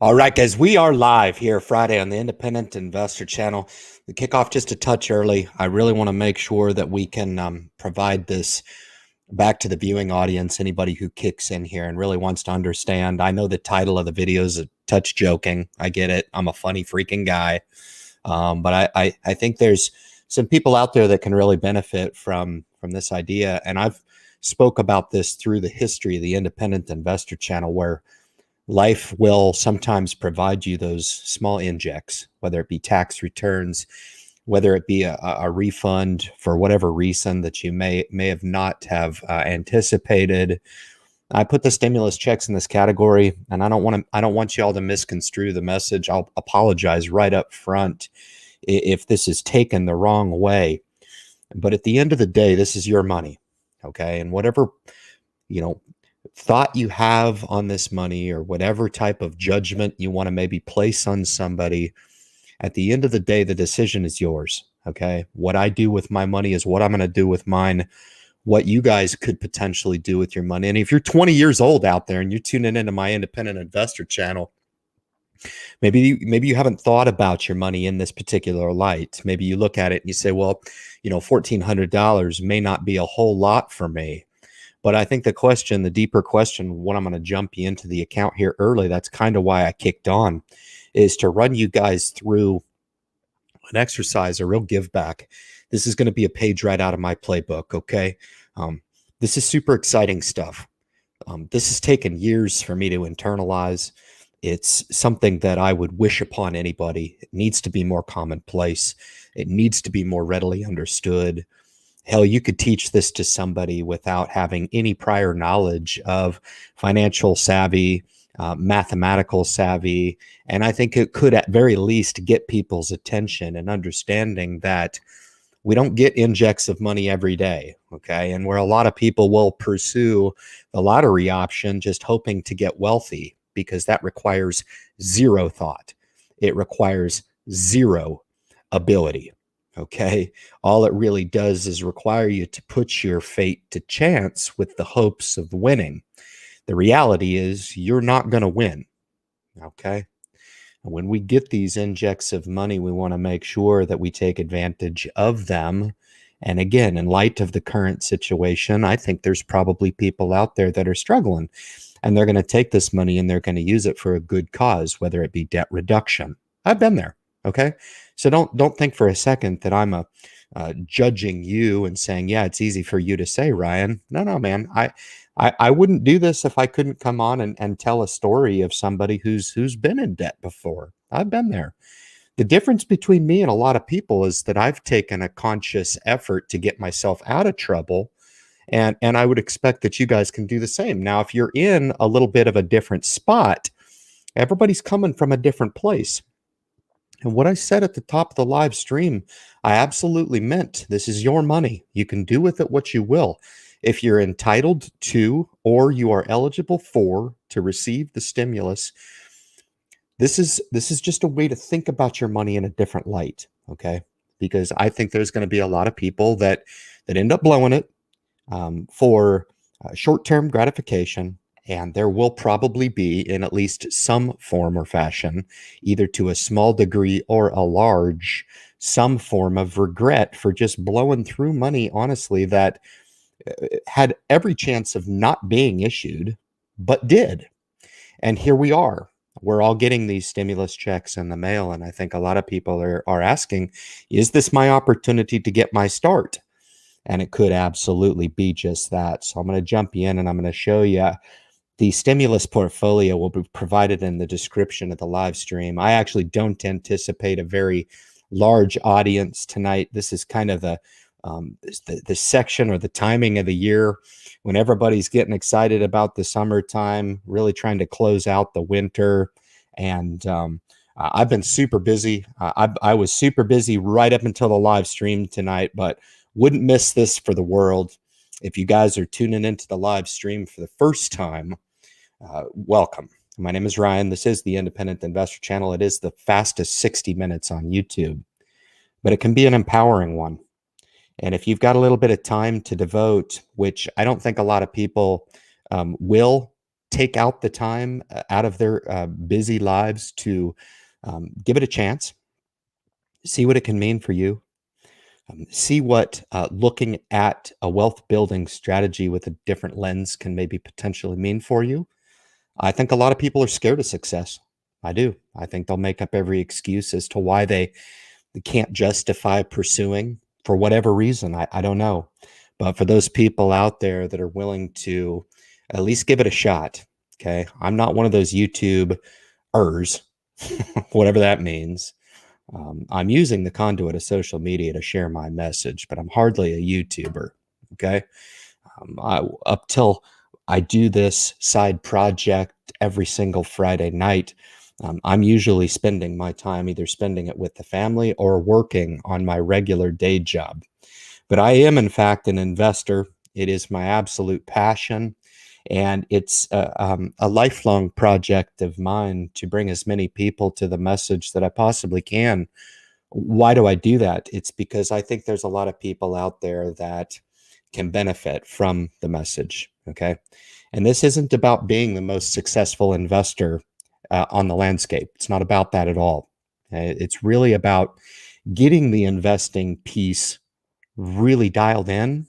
All right, guys, we are live here Friday on the Independent Investor Channel. The kickoff just a touch early. I really want to make sure that we can provide this back to the viewing audience, anybody who kicks in here and really wants to understand. I know the title of the video is a touch joking. I get it. I'm a funny freaking guy. But I think there's some people out there that can really benefit from this idea. And I've spoke about this through the history of the Independent Investor Channel, where life will sometimes provide you those small injects, whether it be tax returns, whether it be a refund for whatever reason that you may have not have anticipated. I put the stimulus checks in this category, and I don't want y'all to misconstrue the message. I'll apologize right up front if this is taken the wrong way. But at the end of the day, this is your money, okay? And whatever, thought you have on this money, or whatever type of judgment you want to maybe place on somebody, at the end of the day, the decision is yours. Okay. What I do with my money is what I'm going to do with mine. What you guys could potentially do with your money. And if you're 20 years old out there and you're tuning into my Independent Investor Channel, maybe you haven't thought about your money in this particular light. Maybe you look at it and you say, well, $1,400 may not be a whole lot for me. But I think the deeper question, what I'm going to jump you into the account here early, that's kind of why I kicked on, is to run you guys through an exercise, a real give back. This is going to be a page right out of my playbook, okay? This is super exciting stuff. This has taken years for me to internalize. It's something that I would wish upon anybody. It needs to be more commonplace. It needs to be more readily understood. Hell, you could teach this to somebody without having any prior knowledge of financial savvy, mathematical savvy. And I think it could at very least get people's attention and understanding that we don't get injects of money every day. Okay. And where a lot of people will pursue the lottery option, just hoping to get wealthy, because that requires zero thought. It requires zero ability. Okay. All it really does is require you to put your fate to chance with the hopes of winning. The reality is you're not going to win. Okay. And when we get these injects of money, we want to make sure that we take advantage of them. And again, in light of the current situation, I think there's probably people out there that are struggling, and they're going to take this money and they're going to use it for a good cause, whether it be debt reduction. I've been there. Okay. So don't think for a second that I'm judging you and saying, yeah, it's easy for you to say, Ryan. No, man. I wouldn't do this if I couldn't come on and tell a story of somebody who's been in debt before. I've been there. The difference between me and a lot of people is that I've taken a conscious effort to get myself out of trouble. And I would expect that you guys can do the same. Now, if you're in a little bit of a different spot, everybody's coming from a different place. And what I said at the top of the live stream, I absolutely meant. This is your money. You can do with it what you will. If you're entitled to, or you are eligible for, to receive the stimulus, this is just a way to think about your money in a different light, okay? Because I think there's going to be a lot of people that end up blowing it for short-term gratification. And there will probably be, in at least some form or fashion, either to a small degree or a large, some form of regret for just blowing through money, honestly, that had every chance of not being issued, but did. And here we are. We're all getting these stimulus checks in the mail. And I think a lot of people are asking, is this my opportunity to get my start? And it could absolutely be just that. So I'm going to jump you in and I'm going to show you. The stimulus portfolio will be provided in the description of the live stream. I actually don't anticipate a very large audience tonight. This is kind of the section or the timing of the year when everybody's getting excited about the summertime, really trying to close out the winter. And I've been super busy. I was super busy right up until the live stream tonight, but wouldn't miss this for the world. If you guys are tuning into the live stream for the first time, welcome. My name is Ryan. This is the Independent Investor Channel. It is the fastest 60 minutes on YouTube, but it can be an empowering one. And if you've got a little bit of time to devote, which I don't think a lot of people will, take out the time out of their busy lives to give it a chance, see what it can mean for you. See what looking at a wealth building strategy with a different lens can maybe potentially mean for you. I think a lot of people are scared of success. I do. I think they'll make up every excuse as to why they can't justify pursuing for whatever reason. I don't know. But for those people out there that are willing to at least give it a shot, okay, I'm not one of those YouTubers, whatever that means. I'm using the conduit of social media to share my message, but I'm hardly a YouTuber. Okay. Up till I do this side project every single Friday night, I'm usually spending my time either spending it with the family or working on my regular day job. But I am, in fact, an investor. It is my absolute passion. And it's a lifelong project of mine to bring as many people to the message that I possibly can. Why do I do that? It's because I think there's a lot of people out there that can benefit from the message. Okay. And this isn't about being the most successful investor on the landscape. It's not about that at all. It's really about getting the investing piece really dialed in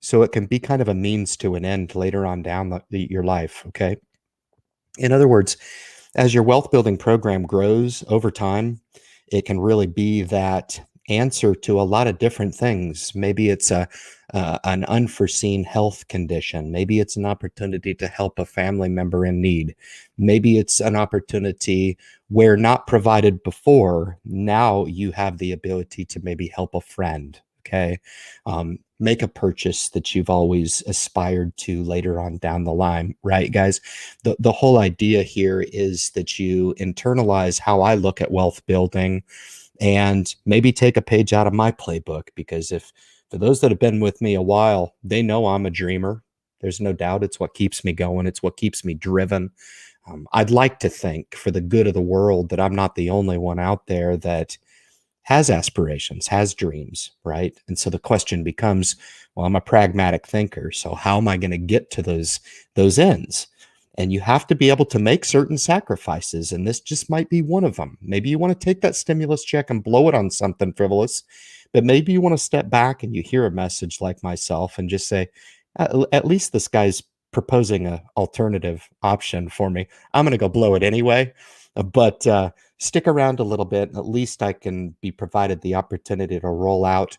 so it can be kind of a means to an end later on down your life. Okay. In other words, as your wealth building program grows over time, it can really be that answer to a lot of different things. Maybe it's an unforeseen health condition. Maybe it's an opportunity to help a family member in need. Maybe it's an opportunity where not provided before, now you have the ability to maybe help a friend. Okay. Make a purchase that you've always aspired to later on down the line, right, guys? The whole idea here is that you internalize how I look at wealth building and maybe take a page out of my playbook, because if for those that have been with me a while, they know I'm a dreamer. There's no doubt it's what keeps me going. It's what keeps me driven. I'd like to think for the good of the world that I'm not the only one out there that has aspirations, has dreams, right? And so the question becomes, well, I'm a pragmatic thinker, so how am I going to get to those ends? And you have to be able to make certain sacrifices, and this just might be one of them. Maybe you want to take that stimulus check and blow it on something frivolous, but maybe you want to step back and you hear a message like myself and just say, at least this guy's proposing an alternative option for me. I'm going to go blow it anyway. But stick around a little bit. At least I can be provided the opportunity to roll out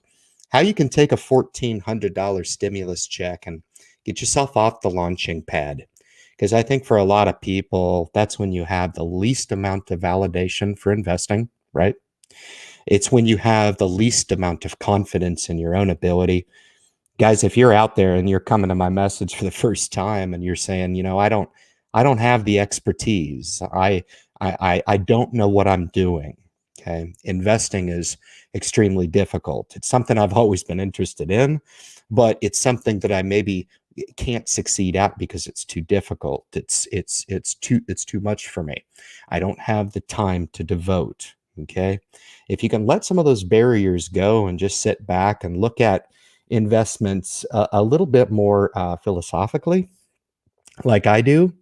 how you can take a $1,400 stimulus check and get yourself off the launching pad. Because I think for a lot of people, that's when you have the least amount of validation for investing, right? It's when you have the least amount of confidence in your own ability. Guys, if you're out there and you're coming to my message for the first time and you're saying, I don't have the expertise. I don't know what I'm doing. Okay. Investing is extremely difficult. It's something I've always been interested in, but it's something that I maybe can't succeed at because it's too difficult. It's too much for me. I don't have the time to devote. Okay. If you can let some of those barriers go and just sit back and look at investments a little bit more philosophically, like I do,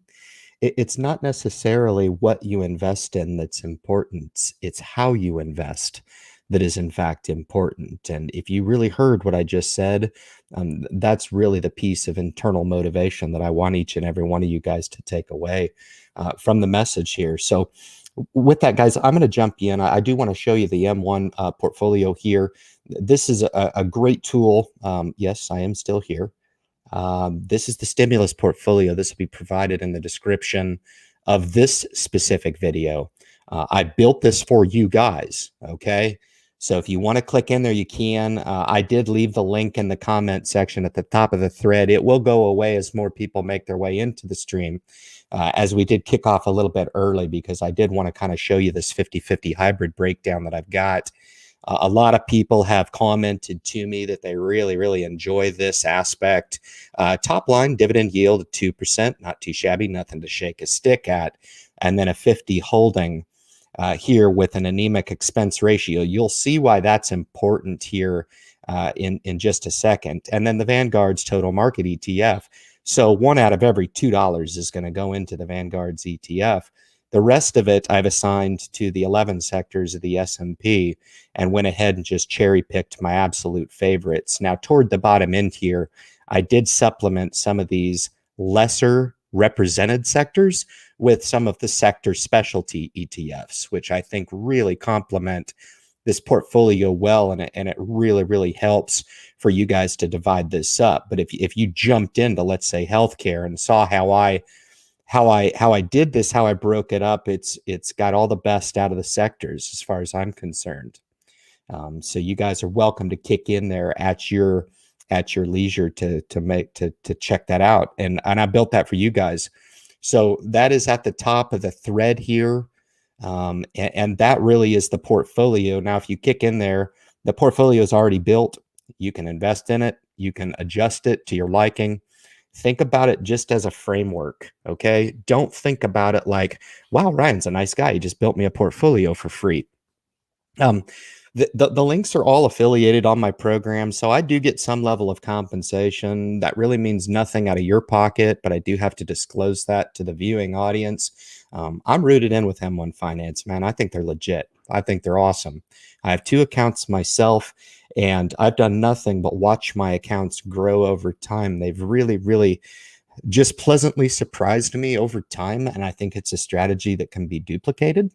it's not necessarily what you invest in that's important. It's how you invest that is in fact important. And if you really heard what I just said, that's really the piece of internal motivation that I want each and every one of you guys to take away from the message here. So with that, guys, I'm going to jump in. I do want to show you the M1 portfolio here. This is a great tool. Yes, I am still here. This is the stimulus portfolio. This will be provided in the description of this specific video. I built this for you guys, okay? So if you want to click in there, you can. I did leave the link in the comment section at the top of the thread. It will go away as more people make their way into the stream, as we did kick off a little bit early because I did want to kind of show you this 50-50 hybrid breakdown that I've got. A lot of people have commented to me that they really, really enjoy this aspect. Top line dividend yield at 2%, not too shabby, nothing to shake a stick at. And then a 50 holding here with an anemic expense ratio. You'll see why that's important here in just a second. And then the Vanguard's total market ETF. So one out of every $2 is going to go into the Vanguard's ETF. The rest of it I've assigned to the 11 sectors of the S&P and went ahead and just cherry picked my absolute favorites. Now, toward the bottom end here, I did supplement some of these lesser represented sectors with some of the sector specialty ETFs, which I think really complement this portfolio well, and it really, really helps for you guys to divide this up. But if you jumped into, let's say, healthcare and saw how I did this, how I broke it up, it's got all the best out of the sectors as far as I'm concerned. So you guys are welcome to kick in there at your leisure to check that out. And I built that for you guys. So that is at the top of the thread here. And that really is the portfolio. Now, if you kick in there, the portfolio is already built. You can invest in it. You can adjust it to your liking. Think about it just as a framework, okay? Don't think about it like, wow, Ryan's a nice guy. He just built me a portfolio for free. The links are all affiliated on my program, so I do get some level of compensation. That really means nothing out of your pocket, but I do have to disclose that to the viewing audience. I'm rooted in with M1 Finance, man. I think they're legit. I think they're awesome. I have 2 accounts myself, and I've done nothing but watch my accounts grow over time. They've really, really just pleasantly surprised me over time, and I think it's a strategy that can be duplicated.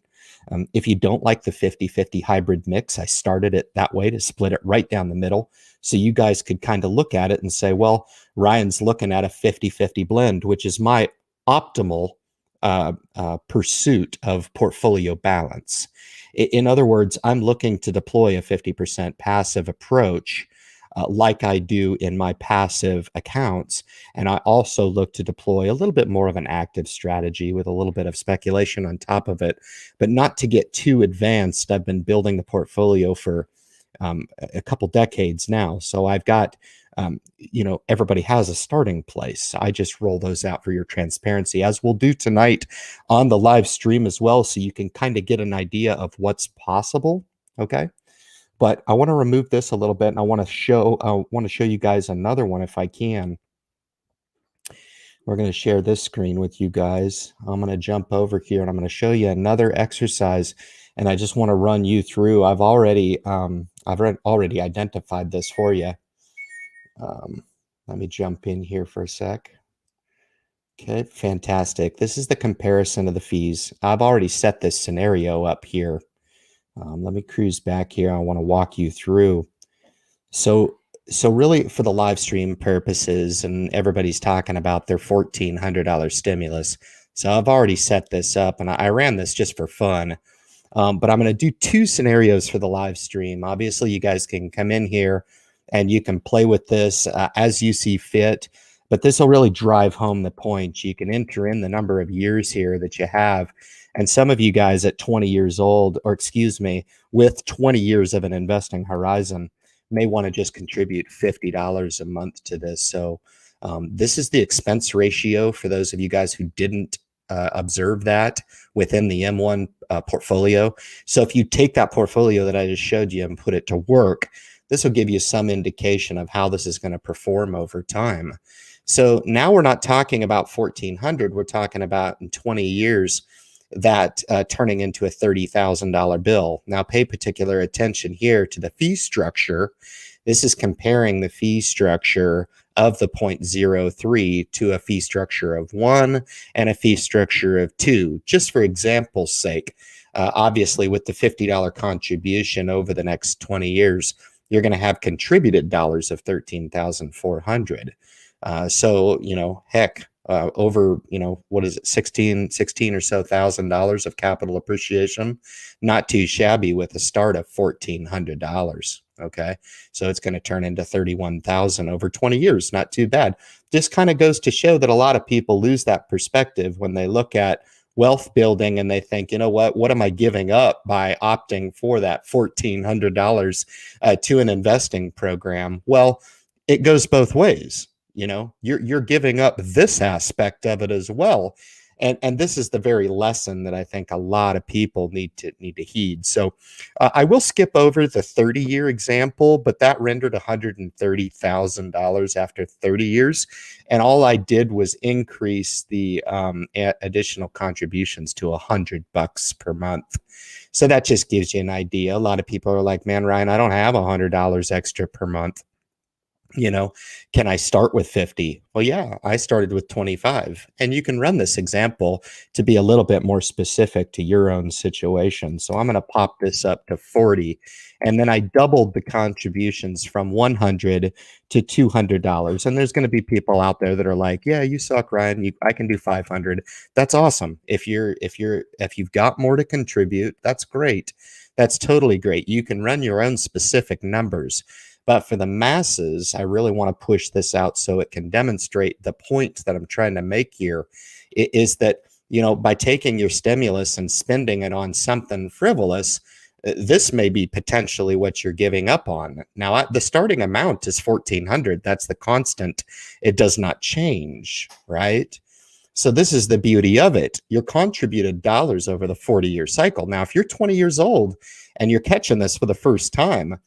If you don't like the 50-50 hybrid mix, I started it that way to split it right down the middle. So you guys could kind of look at it and say, well, Ryan's looking at a 50-50 blend, which is my optimal pursuit of portfolio balance. In other words, I'm looking to deploy a 50% passive approach like I do in my passive accounts. And I also look to deploy a little bit more of an active strategy with a little bit of speculation on top of it, but not to get too advanced. I've been building the portfolio for a couple decades now. So I've got, everybody has a starting place. I just roll those out for your transparency, as we'll do tonight on the live stream as well. So you can kind of get an idea of what's possible. Okay. But I want to remove this a little bit, and I want to show you guys another one if I can. We're going to share this screen with you guys. I'm going to jump over here, and I'm going to show you another exercise, and I just want to run you through. I've already identified this for you. Let me jump in here for a sec. Okay, fantastic. This is the comparison of the fees. I've already set this scenario up here. Let me cruise back here. I want to walk you through. So really for the live stream purposes, and everybody's talking about their $1,400 stimulus. So I've already set this up, and I ran this just for fun. But I'm going to do 2 scenarios for the live stream. Obviously, you guys can come in here and you can play with this as you see fit. But this will really drive home the point. You can enter in the number of years here that you have. And some of you guys at 20 years old, or excuse me, with 20 years of an investing horizon, may want to just contribute $50 a month to this. So this is the expense ratio for those of you guys who didn't observe that within the M1 portfolio. So if you take that portfolio that I just showed you and put it to work, this will give you some indication of how this is going to perform over time. So now we're not talking about 1,400. We're talking about in 20 years that turning into a $30,000 bill. Now pay particular attention here to the fee structure. This is comparing the fee structure of the 0.03 to a fee structure of 1 and a fee structure of 2, just for example's sake. Obviously, with the $50 contribution over the next 20 years, you're going to have contributed dollars of $13,400. So, heck, over, what is it, 16 or so $1,000 of capital appreciation, not too shabby with a start of $1,400. Okay. So it's going to turn into 31,000 over 20 years. Not too bad. Just kind of goes to show that a lot of people lose that perspective when they look at wealth building and they think, what am I giving up by opting for that $1,400 to an investing program? Well, it goes both ways. You're giving up this aspect of it as well. And this is the very lesson that I think a lot of people need to heed. So I will skip over the 30-year example, but that rendered $130,000 after 30 years. And all I did was increase the additional contributions to $100 per month. So that just gives you an idea. A lot of people are like, man, Ryan, I don't have $100 extra per month. You know, can I start with 50? Well, yeah, I started with 25. And you can run this example to be a little bit more specific to your own situation. So I'm going to pop this up to 40. And then I doubled the contributions from 100 to $200. And there's going to be people out there that are like, yeah, you suck, Ryan. I can do 500. That's awesome. If you've got more to contribute, that's great. That's totally great. You can run your own specific numbers. But for the masses, I really want to push this out so it can demonstrate the point that I'm trying to make here is that, by taking your stimulus and spending it on something frivolous, this may be potentially what you're giving up on. Now, the starting amount is 1,400. That's the constant. It does not change, right? So this is the beauty of it. You're contributed dollars over the 40-year cycle. Now, if you're 20 years old and you're catching this for the first time,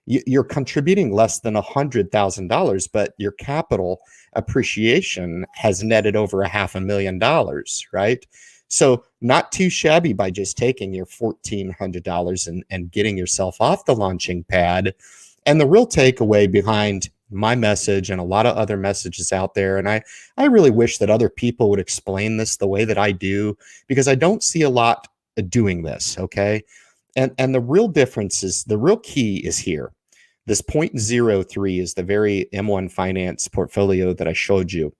you're contributing less than $100,000, but your capital appreciation has netted over $500,000, right? So not too shabby by just taking your $1,400 and getting yourself off the launching pad. And the real takeaway behind my message and a lot of other messages out there, and I really wish that other people would explain this the way that I do, because I don't see a lot doing this, okay? And the real difference is, the real key is here. This 0.03 is the very M1 Finance portfolio that I showed you.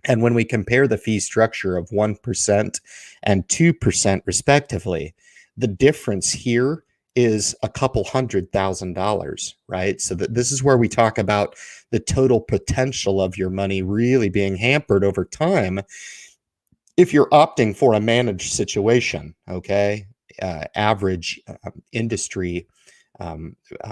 And when we compare the fee structure of 1% and 2% respectively, the difference here is a couple $100,000, right? So this is where we talk about the total potential of your money really being hampered over time if you're opting for a managed situation, okay? Average industry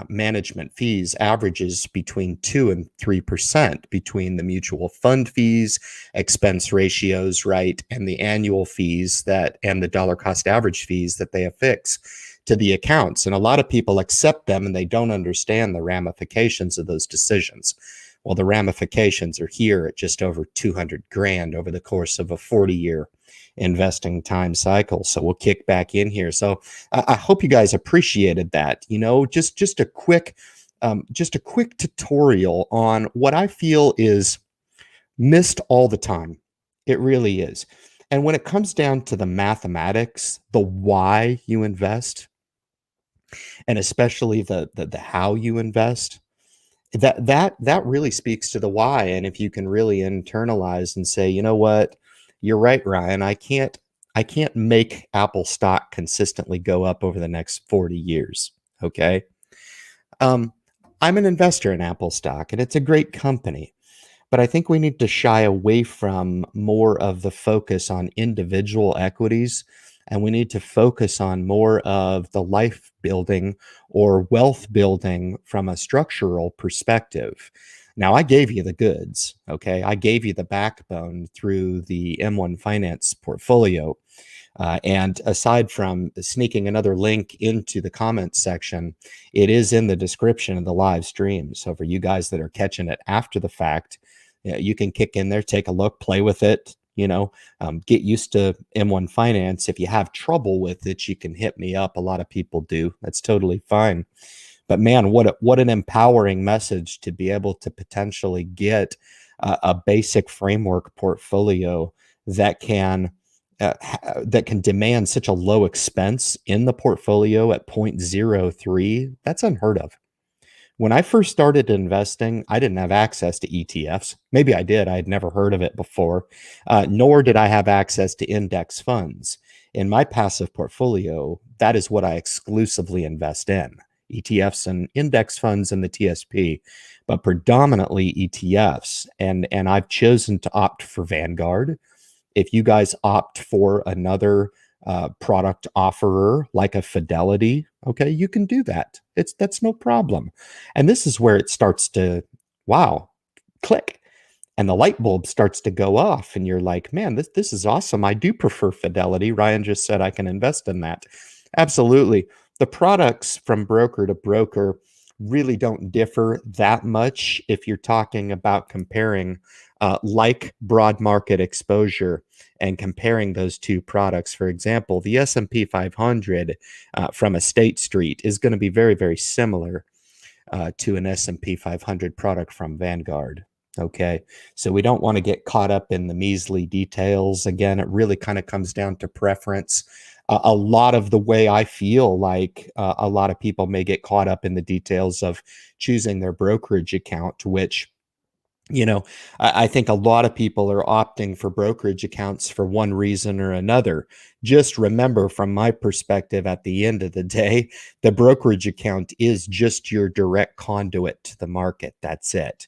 management fees averages between 2 and 3% between the mutual fund fees, expense ratios, right, and the annual fees and the dollar cost average fees that they affix to the accounts. And a lot of people accept them and they don't understand the ramifications of those decisions. Well, the ramifications are here at just over 200 grand over the course of a 40-year investing time cycle. So we'll kick back in here. So I hope you guys appreciated that. Just a quick tutorial on what I feel is missed all the time. It really is. And when it comes down to the mathematics, the why you invest, and especially the how you invest, that really speaks to the why. And if you can really internalize and say, you know what, you're right, Ryan, I can't make Apple stock consistently go up over the next 40 years. Okay. I'm an investor in Apple stock and it's a great company, but I think we need to shy away from more of the focus on individual equities, and we need to focus on more of the life building or wealth building from a structural perspective. Now, I gave you the goods, okay? I gave you the backbone through the M1 Finance portfolio. And aside from sneaking another link into the comments section, it is in the description of the live stream. So for you guys that are catching it after the fact, you can kick in there, take a look, play with it, get used to M1 Finance. If you have trouble with it, you can hit me up. A lot of people do. That's totally fine. But man, what an empowering message to be able to potentially get a basic framework portfolio that can demand such a low expense in the portfolio at 0.03. That's unheard of. When I first started investing, I didn't have access to ETFs. Maybe I did. I had never heard of it before, nor did I have access to index funds. In my passive portfolio, that is what I exclusively invest in. ETFs and index funds and the TSP, but predominantly ETFs. And I've chosen to opt for Vanguard. If you guys opt for another product offerer like a Fidelity, okay, you can do that. That's no problem. And this is where it starts to, wow, click. and the light bulb starts to go off and you're like, man, this is awesome. I do prefer Fidelity. Ryan just said I can invest in that. Absolutely. The products from broker to broker really don't differ that much if you're talking about comparing like broad market exposure and comparing those two products. For example, the S&P 500 from a State Street is going to be very, very similar to an S&P 500 product from Vanguard. Okay, so we don't want to get caught up in the measly details. Again, it really kind of comes down to preference. A lot of the way I feel like a lot of people may get caught up in the details of choosing their brokerage account, which, you know, I think a lot of people are opting for brokerage accounts for one reason or another. Just remember, from my perspective, at the end of the day, the brokerage account is just your direct conduit to the market. That's it.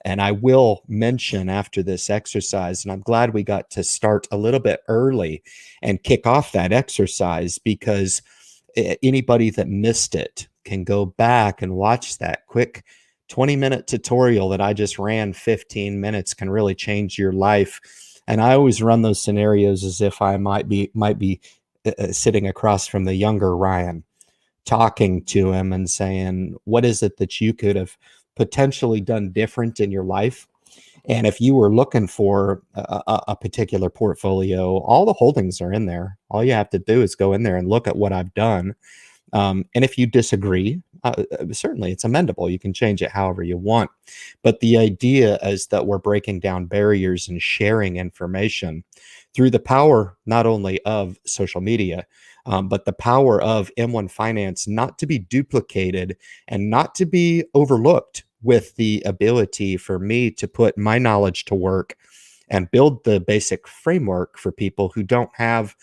And I will mention after this exercise, and I'm glad we got to start a little bit early and kick off that exercise, because anybody that missed it can go back and watch that quick 20-minute tutorial that I just ran. 15 minutes can really change your life. And I always run those scenarios as if I might be sitting across from the younger Ryan, talking to him and saying, what is it that you could have potentially done different in your life? And if you were looking for a particular portfolio, all the holdings are in there. All you have to do is go in there and look at what I've done. And if you disagree, certainly it's amendable. You can change it however you want. But the idea is that we're breaking down barriers and sharing information through the power not only of social media, but the power of M1 Finance, not to be duplicated and not to be overlooked, with the ability for me to put my knowledge to work and build the basic framework for people who don't have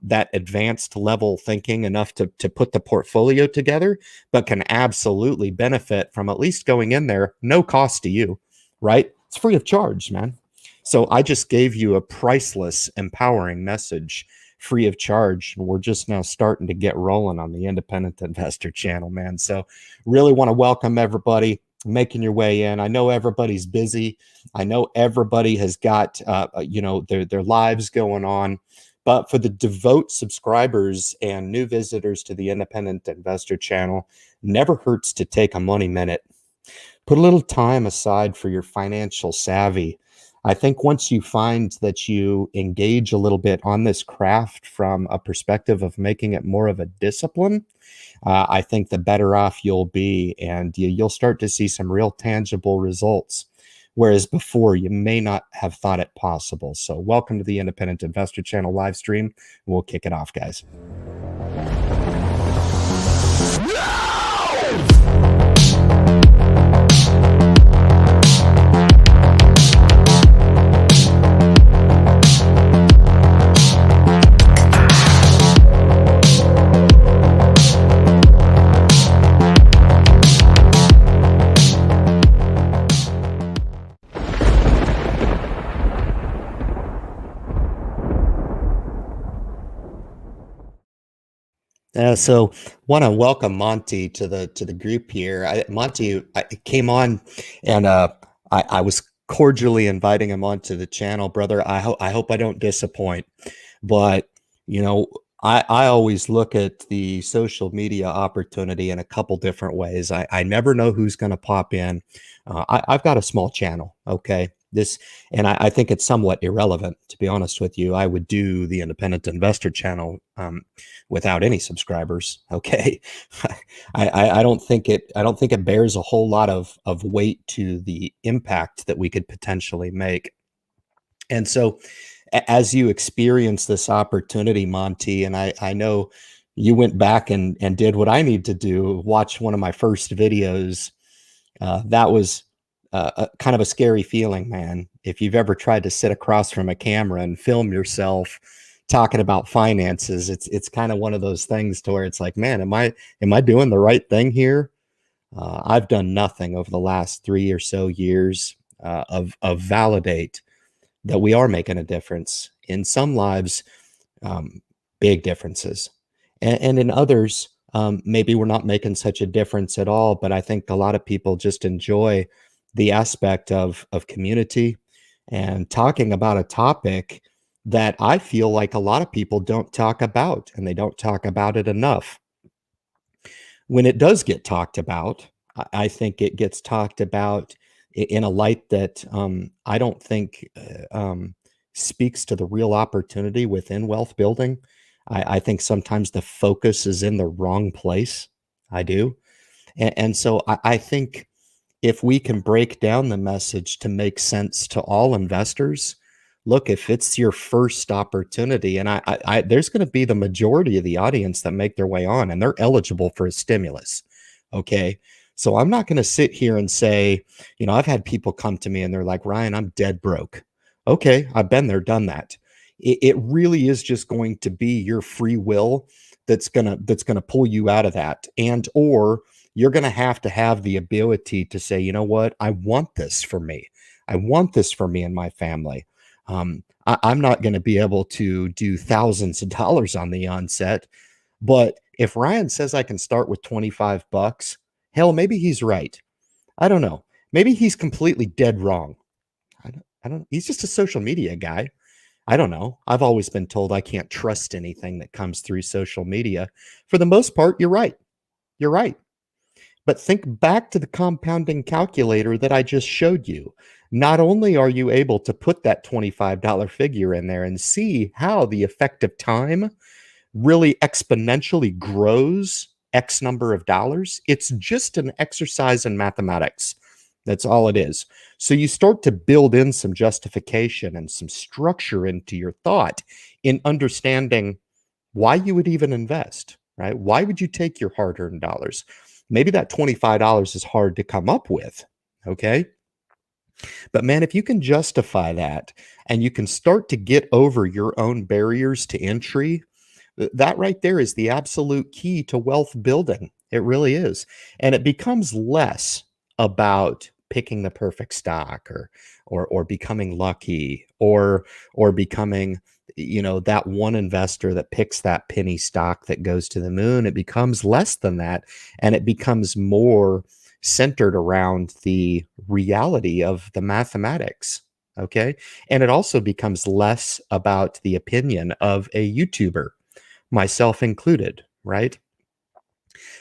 that advanced level thinking enough to put the portfolio together, but can absolutely benefit from at least going in there, no cost to you, right? It's free of charge, man. So I just gave you a priceless, empowering message, free of charge. And we're just now starting to get rolling on the Independent Investor channel, man. So really want to welcome everybody making your way in. I know everybody's busy. I know everybody has got, their lives going on. But for the devout subscribers and new visitors to the Independent Investor channel, never hurts to take a money minute. Put a little time aside for your financial savvy. I think once you find that you engage a little bit on this craft from a perspective of making it more of a discipline, I think the better off you'll be, and you'll start to see some real tangible results. Whereas before, you may not have thought it possible. So welcome to the Independent Investor Channel live stream. We'll kick it off, guys. So want to welcome Monty to the group here. Monty came on, and I was cordially inviting him onto the channel, brother. I hope I don't disappoint, but I always look at the social media opportunity in a couple different ways. I never know who's going to pop in. I've got a small channel, okay? And I think it's somewhat irrelevant, to be honest with you. I would do the Independent Investor channel without any subscribers, okay? I don't think it bears a whole lot of weight to the impact that we could potentially make. And so as you experience this opportunity, Monty, and I know you went back and did what I need to do, watch one of my first videos. That was kind of a scary feeling, man. If you've ever tried to sit across from a camera and film yourself talking about finances, it's kind of one of those things to where it's like, man, am I doing the right thing here? I've done nothing over the last 3 or so years of validate that we are making a difference in some lives, big differences, and in others, maybe we're not making such a difference at all. But I think a lot of people just enjoy the aspect of community. and talking about a topic that I feel like a lot of people don't talk about, and they don't talk about it enough. When it does get talked about, I think it gets talked about in a light that I don't think speaks to the real opportunity within wealth building. I think sometimes the focus is in the wrong place. I do. And so I think if we can break down the message to make sense to all investors, look, if it's your first opportunity, and there's going to be the majority of the audience that make their way on and they're eligible for a stimulus. Okay. So I'm not going to sit here and say, I've had people come to me and they're like, Ryan, I'm dead broke. Okay. I've been there, done that. It really is just going to be your free will that's gonna pull you out of that. And or you're going to have the ability to say, you know what, I want this for me. I want this for me and my family. I'm not going to be able to do thousands of dollars on the onset, but if Ryan says I can start with 25 bucks, hell, maybe he's right. I don't know. Maybe he's completely dead wrong. I don't, he's just a social media guy. I don't know. I've always been told I can't trust anything that comes through social media. For the most part, you're right. You're right. But think back to the compounding calculator that I just showed you. Not only are you able to put that $25 figure in there and see how the effective time really exponentially grows X number of dollars, it's just an exercise in mathematics. That's all it is. So you start to build in some justification and some structure into your thought in understanding why you would even invest, right? Why would you take your hard-earned dollars? Maybe that $25 is hard to come up with, okay? But man, if you can justify that and you can start to get over your own barriers to entry, that right there is the absolute key to wealth building. It really is. And it becomes less about picking the perfect stock or becoming lucky or becoming that one investor that picks that penny stock that goes to the moon. It becomes less than that, and it becomes more centered around the reality of the mathematics. Okay. And it also becomes less about the opinion of a YouTuber, myself included, right?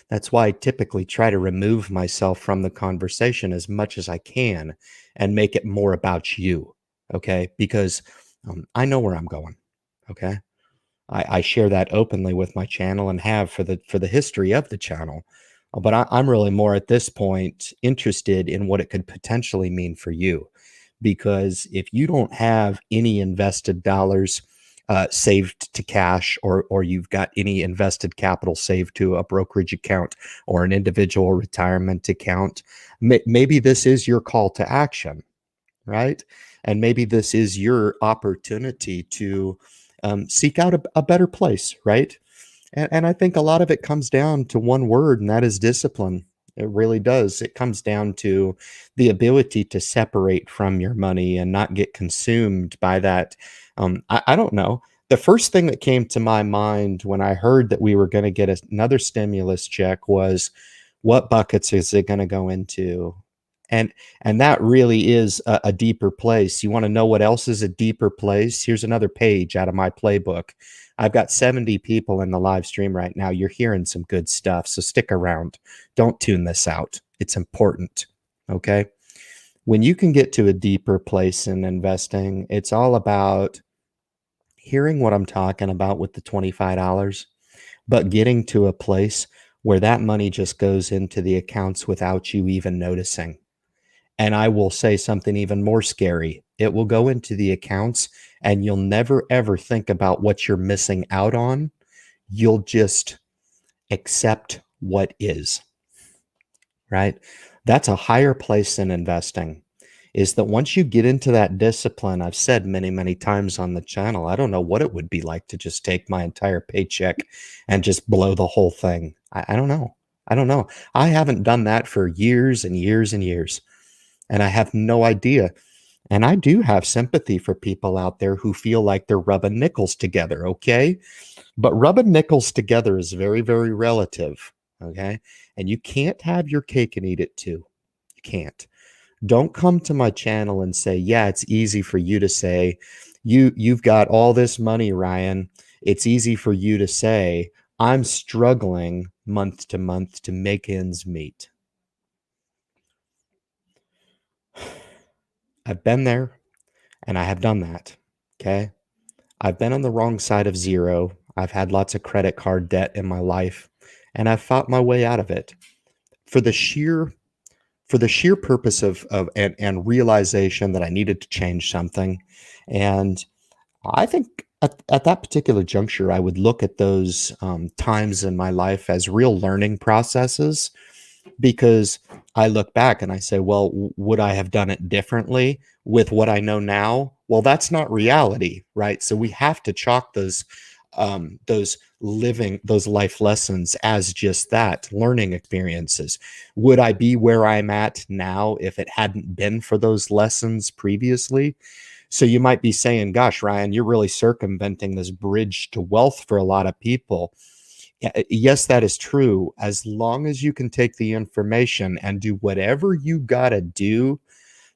That's why I typically try to remove myself from the conversation as much as I can and make it more about you. Okay. Because I know where I'm going. Okay. I share that openly with my channel and have for the history of the channel. But I'm really more at this point interested in what it could potentially mean for you. Because if you don't have any invested dollars saved to cash, or you've got any invested capital saved to a brokerage account or an individual retirement account, maybe this is your call to action, right? And maybe this is your opportunity to seek out a better place, right? And I think a lot of it comes down to one word, and that is discipline. It really does. It comes down to the ability to separate from your money and not get consumed by that. I don't know. The first thing that came to my mind when I heard that we were going to get another stimulus check was, what buckets is it going to go into? And that really is a deeper place. You want to know what else is a deeper place? Here's another page out of my playbook. I've got 70 people in the live stream right now. You're hearing some good stuff, so stick around. Don't tune this out. It's important, okay? When you can get to a deeper place in investing, it's all about hearing what I'm talking about with the $25, but getting to a place where that money just goes into the accounts without you even noticing. And I will say something even more scary. It will go into the accounts and you'll never ever think about what you're missing out on. You'll just accept what is, right? That's a higher place in investing, is that once you get into that discipline, I've said many, many times on the channel, I don't know what it would be like to just take my entire paycheck and just blow the whole thing. I don't know. I don't know. I haven't done that for years and years and years. And I have no idea. And I do have sympathy for people out there who feel like they're rubbing nickels together, okay? But rubbing nickels together is very, very relative, okay? And you can't have your cake and eat it too. You can't. Don't come to my channel and say, yeah, it's easy for you to say, you've got all this money, Ryan. It's easy for you to say, I'm struggling month to month to make ends meet. I've been there and I have done that. Okay. I've been on the wrong side of zero. I've had lots of credit card debt in my life and I've fought my way out of it for the sheer purpose of and realization that I needed to change something. And I think at that particular juncture, I would look at those times in my life as real learning processes, because I look back and I say, well, would I have done it differently with what I know now? Well, that's not reality, right? So we have to chalk those life lessons as just that, learning experiences. Would I be where I'm at now if it hadn't been for those lessons previously? So you might be saying, gosh, Ryan, you're really circumventing this bridge to wealth for a lot of people. Yes, that is true. As long as you can take the information and do whatever you got to do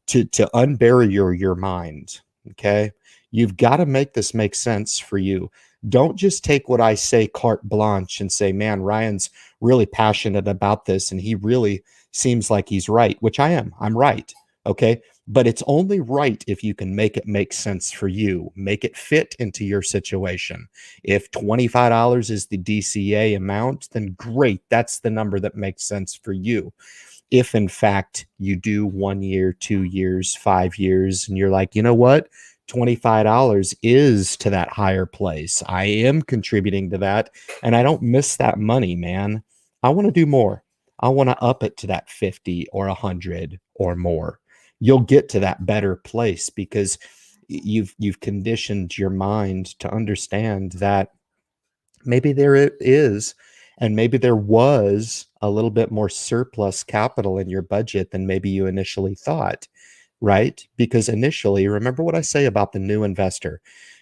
to unbury your mind. Okay. You've got to make this make sense for you. Don't just take what I say carte blanche and say, man, Ryan's really passionate about this and he really seems like he's right, which I am. I'm right. Okay. But it's only right if you can make it make sense for you, make it fit into your situation. If $25 is the DCA amount, then great. That's the number that makes sense for you. If in fact you do 1 year, 2 years, 5 years, and you're like, you know what? $25 is to that higher place. I am contributing to that and I don't miss that money, man. I want to do more. I want to up it to that 50 or 100 or more. You'll get to that better place because you've conditioned your mind to understand that maybe there it is, and maybe there was a little bit more surplus capital in your budget than maybe you initially thought, right? Because initially, remember what I say about the new investor.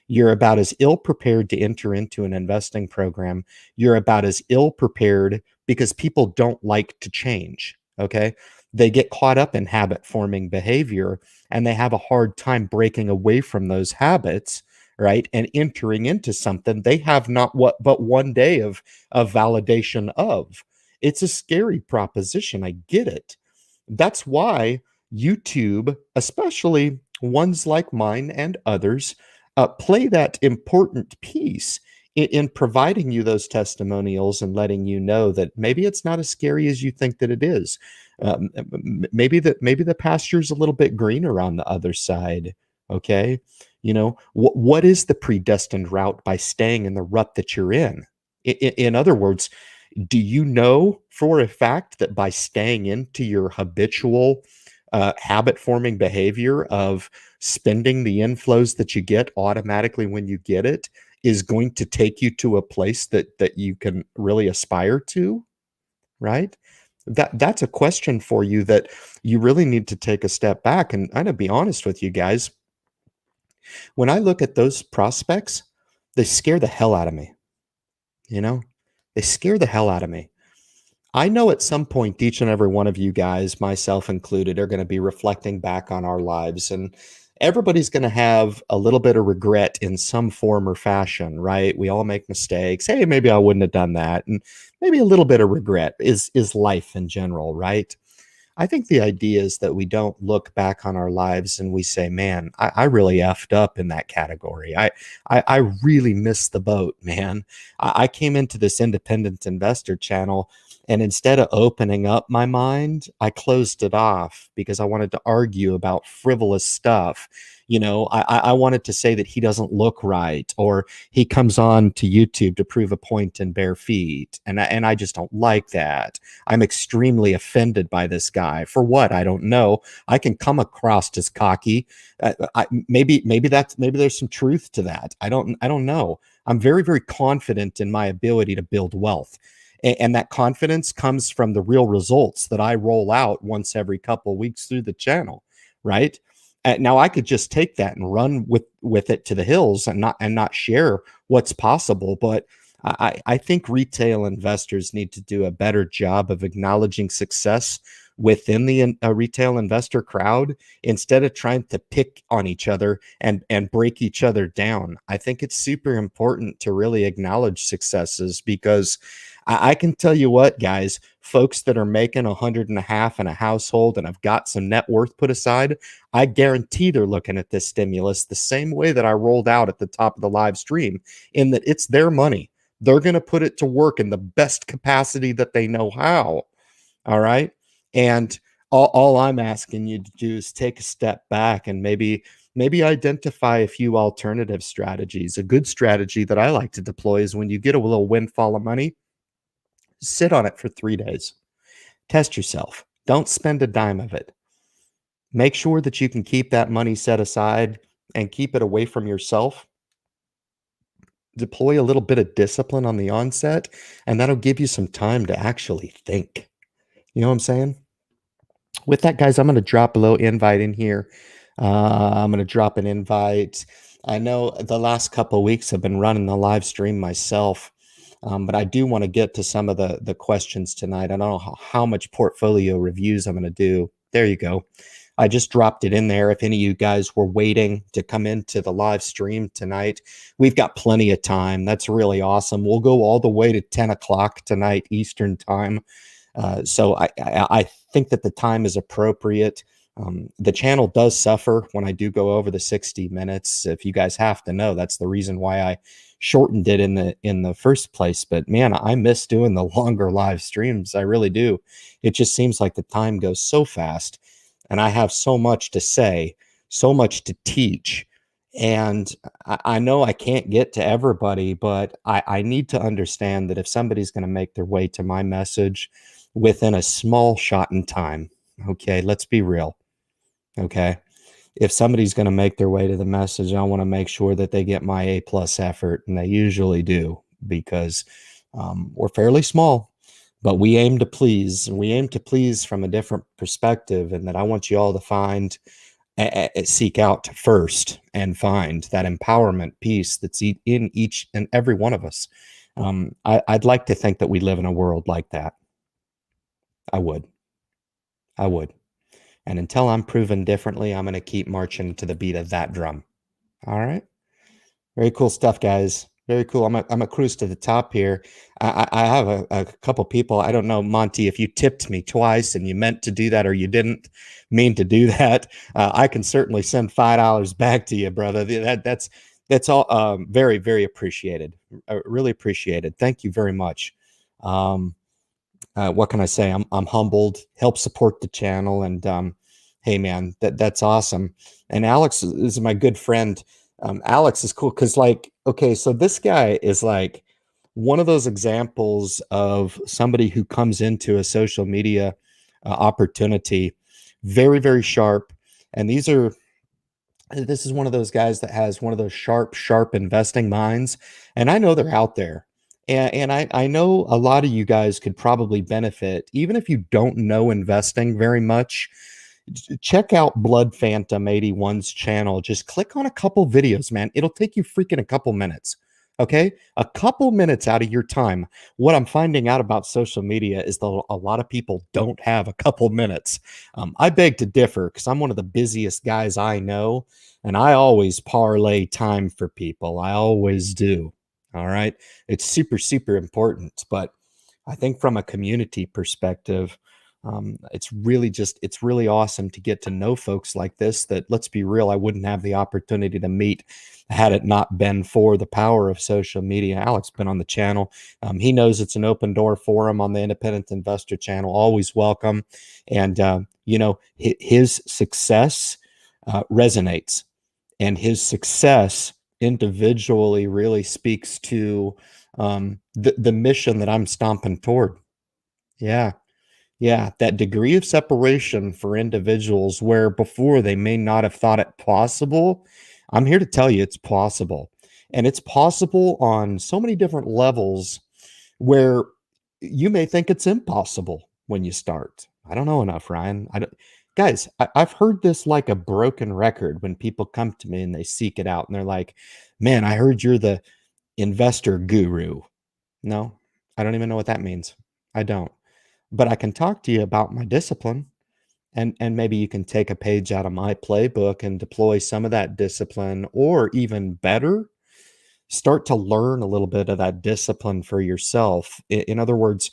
You're about as ill prepared to enter into an investing program. You're about as ill prepared because people don't like to change. Okay. They get caught up in habit forming behavior and they have a hard time breaking away from those habits, right, and entering into something they have not what but 1 day of validation of. It's a scary proposition. I get it. That's why YouTube, especially ones like mine and others, play that important piece in providing you those testimonials and letting you know that maybe it's not as scary as you think that it is. Maybe the pasture's a little bit greener on the other side. Okay, what is the predestined route by staying in the rut that you're in? In other words, do you know for a fact that by staying into your habitual habit forming behavior of spending the inflows that you get automatically when you get it is going to take you to a place that you can really aspire to, right? That's a question for you that you really need to take a step back. And I'm gonna be honest with you guys, when I look at those prospects, they scare the hell out of me. You know, they scare the hell out of me. I know at some point, each and every one of you guys, myself included, are going to be reflecting back on our lives, and everybody's going to have a little bit of regret in some form or fashion, right? We all make mistakes. Hey, maybe I wouldn't have done that, and maybe a little bit of regret is life in general, right? I think the idea is that we don't look back on our lives and we say, man, I really effed up in that category. I really missed the boat, man. I came into this independent investor channel and instead of opening up my mind, I closed it off because I wanted to argue about frivolous stuff. I wanted to say that he doesn't look right, or he comes on to YouTube to prove a point in bare feet. And I just don't like that. I'm extremely offended by this guy. For what? I don't know. I can come across as cocky. Maybe there's some truth to that. I don't know. I'm very, very confident in my ability to build wealth. And that confidence comes from the real results that I roll out once every couple of weeks through the channel, right? Now I could just take that and run with it to the hills and not share what's possible, but I think retail investors need to do a better job of acknowledging success within the retail investor crowd instead of trying to pick on each other and break each other down. I think it's super important to really acknowledge successes because I can tell you what, guys, folks that are making 100 and a half in a household and have got some net worth put aside, I guarantee they're looking at this stimulus the same way that I rolled out at the top of the live stream, in that it's their money. They're going to put it to work in the best capacity that they know how. All right. And all I'm asking you to do is take a step back and maybe identify a few alternative strategies. A good strategy that I like to deploy is when you get a little windfall of money, sit on it for 3 days. Test yourself. Don't spend a dime of it. Make sure that you can keep that money set aside and keep it away from yourself. Deploy a little bit of discipline on the onset, and that'll give you some time to actually think. You know what I'm saying? With that, guys, I'm going to drop a little invite in here. I'm going to drop an invite. I know the last couple of weeks I've been running the live stream myself, but I do want to get to some of the questions tonight. I don't know how much portfolio reviews I'm going to do. There you go. I just dropped it in there. If any of you guys were waiting to come into the live stream tonight, we've got plenty of time. That's really awesome. We'll go all the way to 10 o'clock tonight Eastern time. So I think that the time is appropriate. The channel does suffer when I do go over the 60 minutes. If you guys have to know, that's the reason why I shortened it in the first place. But man, I miss doing the longer live streams. I really do. It just seems like the time goes so fast, and I have so much to say, so much to teach. And I know I can't get to everybody, but I need to understand that if somebody's going to make their way to my message within a small shot in time, okay, let's be real. Okay. If somebody's going to make their way to the message, I want to make sure that they get my A+ effort, and they usually do, because we're fairly small, but we aim to please, and we aim to please from a different perspective. And that I want you all to find, seek out first and find that empowerment piece that's in each and every one of us. I'd like to think that we live in a world like that. I would. And until I'm proven differently, I'm going to keep marching to the beat of that drum. All right. Very cool stuff, guys. Very cool. I'm a cruise to the top here. I have a couple people. I don't know, Monty, if you tipped me twice and you meant to do that or you didn't mean to do that, I can certainly send $5 back to you, brother. That's all very, very appreciated. Really appreciated. Thank you very much. What can I say? I'm humbled. Help support the channel, and hey, man, that's awesome. And Alex is my good friend. Alex is cool because, like, okay, so this guy is like one of those examples of somebody who comes into a social media opportunity very, very sharp. And this is one of those guys that has one of those sharp investing minds. And I know they're out there. And I know a lot of you guys could probably benefit, even if you don't know investing very much. Check out Blood Phantom 81's channel. Just click on a couple videos, man. It'll take you freaking a couple minutes. Okay, a couple minutes out of your time. What I'm finding out about social media is that a lot of people don't have a couple minutes. I beg to differ, because I'm one of the busiest guys I know, and I always parlay time for people. I always do. All right, it's super, super important. But I think from a community perspective, it's really awesome to get to know folks like this that, let's be real, I wouldn't have the opportunity to meet had it not been for the power of social media. Alex been on the channel. He knows it's an open door for him on the Independent Investor channel. Always welcome. And, his success resonates, and his success individually really speaks to the mission that I'm stomping toward. Yeah. Yeah, that degree of separation for individuals where before they may not have thought it possible. I'm here to tell you it's possible. And it's possible on so many different levels where you may think it's impossible when you start. I don't know enough, Ryan. Guys, I've heard this like a broken record when people come to me and they seek it out and they're like, man, I heard you're the investor guru. No, I don't even know what that means. I don't. But I can talk to you about my discipline. And maybe you can take a page out of my playbook and deploy some of that discipline, or even better, start to learn a little bit of that discipline for yourself. In other words,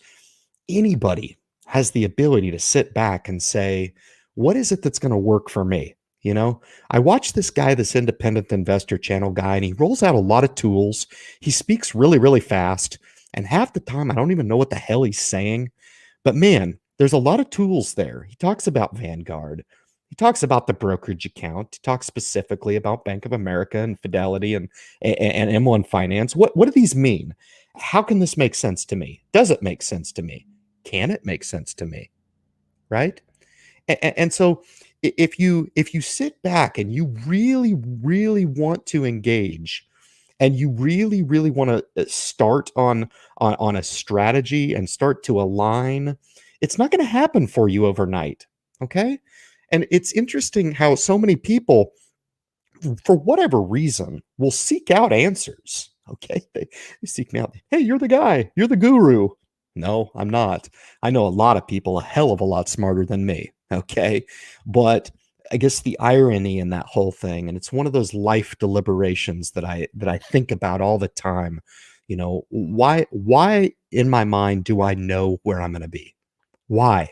anybody has the ability to sit back and say, what is it that's going to work for me? You know, I watch this guy, this independent investor channel guy, and he rolls out a lot of tools. He speaks really, really fast. And half the time, I don't even know what the hell he's saying. But man, there's a lot of tools there. He talks about Vanguard. He talks about the brokerage account. He talks specifically about Bank of America and Fidelity and M1 Finance. What do these mean? How can this make sense to me? Does it make sense to me? Can it make sense to me? Right? And so if you sit back and you really, really want to engage, and you really, really want to start on a strategy and start to align, it's not going to happen for you overnight. Okay. And it's interesting how so many people, for whatever reason, will seek out answers. Okay. They seek me out. Hey, you're the guy. You're the guru. No, I'm not. I know a lot of people a hell of a lot smarter than me. Okay. But I guess the irony in that whole thing, and it's one of those life deliberations that I think about all the time. You know, why in my mind do I know where I'm going to be? Why?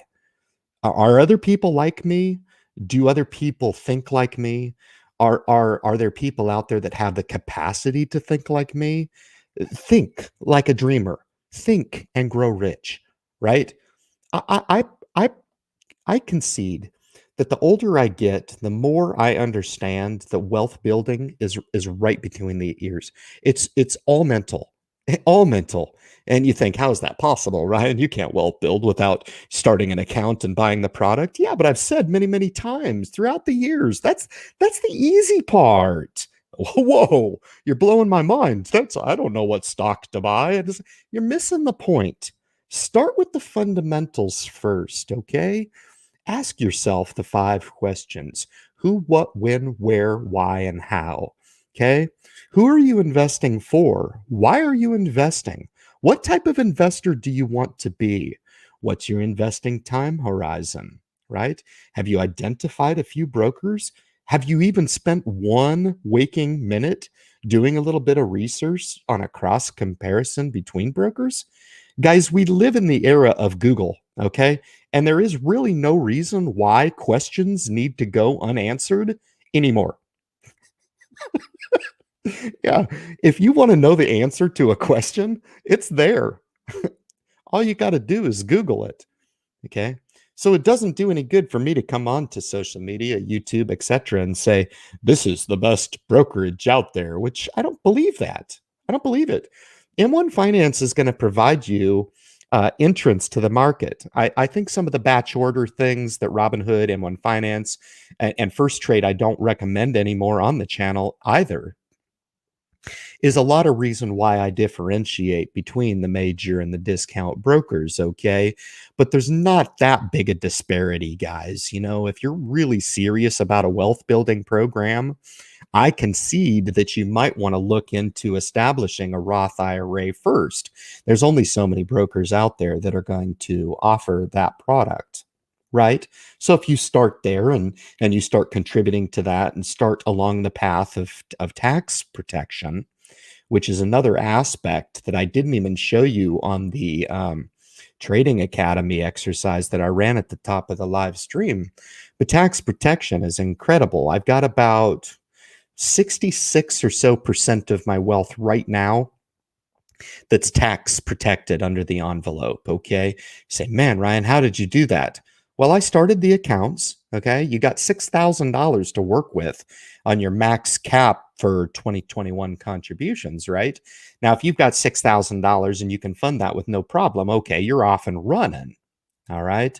Are other people like me? Do other people think like me? Are there people out there that have the capacity to think like me? Think like a dreamer. Think and grow rich, right? I I I I concede that the older I get, the more I understand that wealth building is right between the ears. It's all mental. All mental. And you think, how is that possible, Ryan? You can't wealth build without starting an account and buying the product. Yeah, but I've said many, many times throughout the years, that's the easy part. Whoa, you're blowing my mind. That's I don't know what stock to buy. You're missing the point. Start with the fundamentals first, okay? Ask yourself the 5 questions: who, what, when, where, why, and how. Okay. Who are you investing for? Why are you investing? What type of investor do you want to be? What's your investing time horizon? Right? Have you identified a few brokers? Have you even spent one waking minute doing a little bit of research on a cross comparison between brokers? Guys, we live in the era of Google, okay? And there is really no reason why questions need to go unanswered anymore. Yeah. If you want to know the answer to a question, it's there. All you got to do is Google it. Okay. So it doesn't do any good for me to come on to social media, YouTube, etc., and say, this is the best brokerage out there, which I don't believe that. I don't believe it. M1 Finance is going to provide you entrance to the market. I think some of the batch order things that Robinhood, M1 Finance, and First Trade I don't recommend anymore on the channel either, is a lot of reason why I differentiate between the major and the discount brokers, okay? But there's not that big a disparity, guys. You know, if you're really serious about a wealth building program, I concede that you might want to look into establishing a Roth IRA first. There's only so many brokers out there that are going to offer that product. Right. So if you start there and you start contributing to that and start along the path of tax protection, which is another aspect that I didn't even show you on the Trading Academy exercise that I ran at the top of the live stream. But tax protection is incredible. I've got about 66 or so percent of my wealth right now that's tax protected under the envelope. Okay. You say, man, Ryan, how did you do that? Well, I started the accounts. Okay. You got $6,000 to work with on your max cap for 2021 contributions, right? Now, if you've got $6,000 and you can fund that with no problem, okay, you're off and running. All right.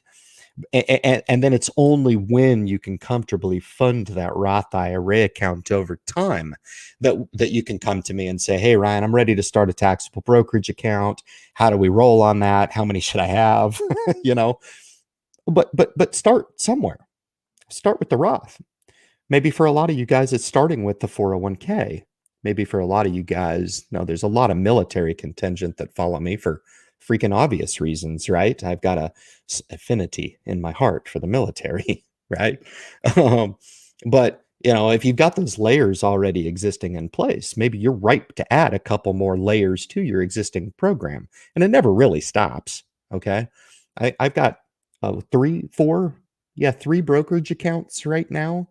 And then it's only when you can comfortably fund that Roth IRA account over time that you can come to me and say, hey, Ryan, I'm ready to start a taxable brokerage account. How do we roll on that? How many should I have? You know, but start somewhere. Start with the Roth. Maybe for a lot of you guys, it's starting with the 401k. Maybe for a lot of you guys, no, there's a lot of military contingent that follow me for freaking obvious reasons, right? I've got a affinity in my heart for the military, right? Um, but if you've got those layers already existing in place, maybe you're ripe to add a couple more layers to your existing program, and it never really stops. Okay, I've got three, four, yeah, three brokerage accounts right now.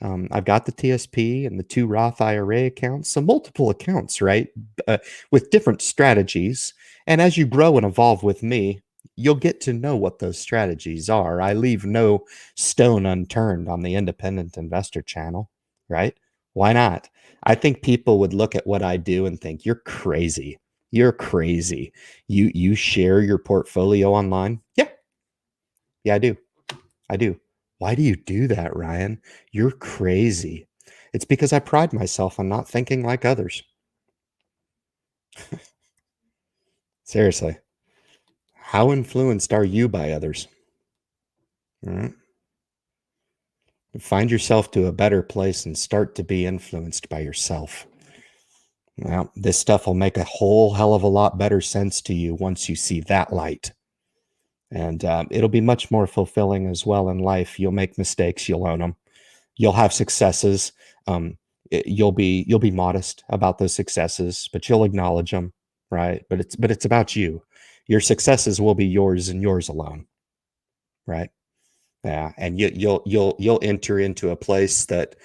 I've got the TSP and the two Roth IRA accounts, so multiple accounts, right? Uh, with different strategies. And as you grow and evolve with me, you'll get to know what those strategies are. I leave no stone unturned on the independent investor channel, right? Why not? I think people would look at what I do and think, you're crazy. You're crazy. You share your portfolio online? Yeah. Yeah, I do. I do. Why do you do that, Ryan? You're crazy. It's because I pride myself on not thinking like others. Seriously. How influenced are you by others? All right. Find yourself to a better place and start to be influenced by yourself. Well, this stuff will make a whole hell of a lot better sense to you once you see that light. And it'll be much more fulfilling as well in life. You'll make mistakes, you'll own them. You'll have successes. You'll be modest about those successes, but you'll acknowledge them, right? But it's about you. Your successes will be yours and yours alone, right? Yeah, and you'll enter into a place that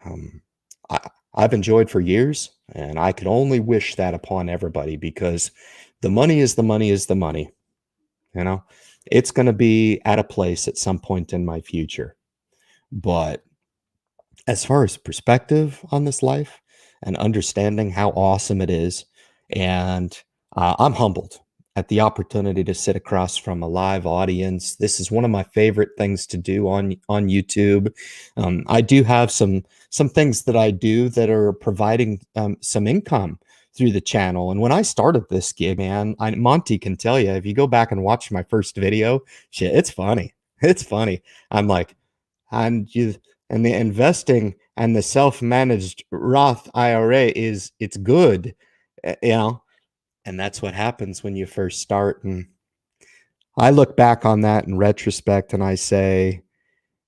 um, I, I've enjoyed for years, and I could only wish that upon everybody because the money is the money is the money. You know, it's going to be at a place at some point in my future, but as far as perspective on this life and understanding how awesome it is, and I'm humbled at the opportunity to sit across from a live audience. This is one of my favorite things to do on YouTube. I do have some things that I do that are providing some income through the channel. And when I started this gig, man, Monty can tell you, if you go back and watch my first video, shit, it's funny. It's funny. I'm like, and you and the investing and the self-managed Roth IRA it's good, and that's what happens when you first start. And I look back on that in retrospect and I say,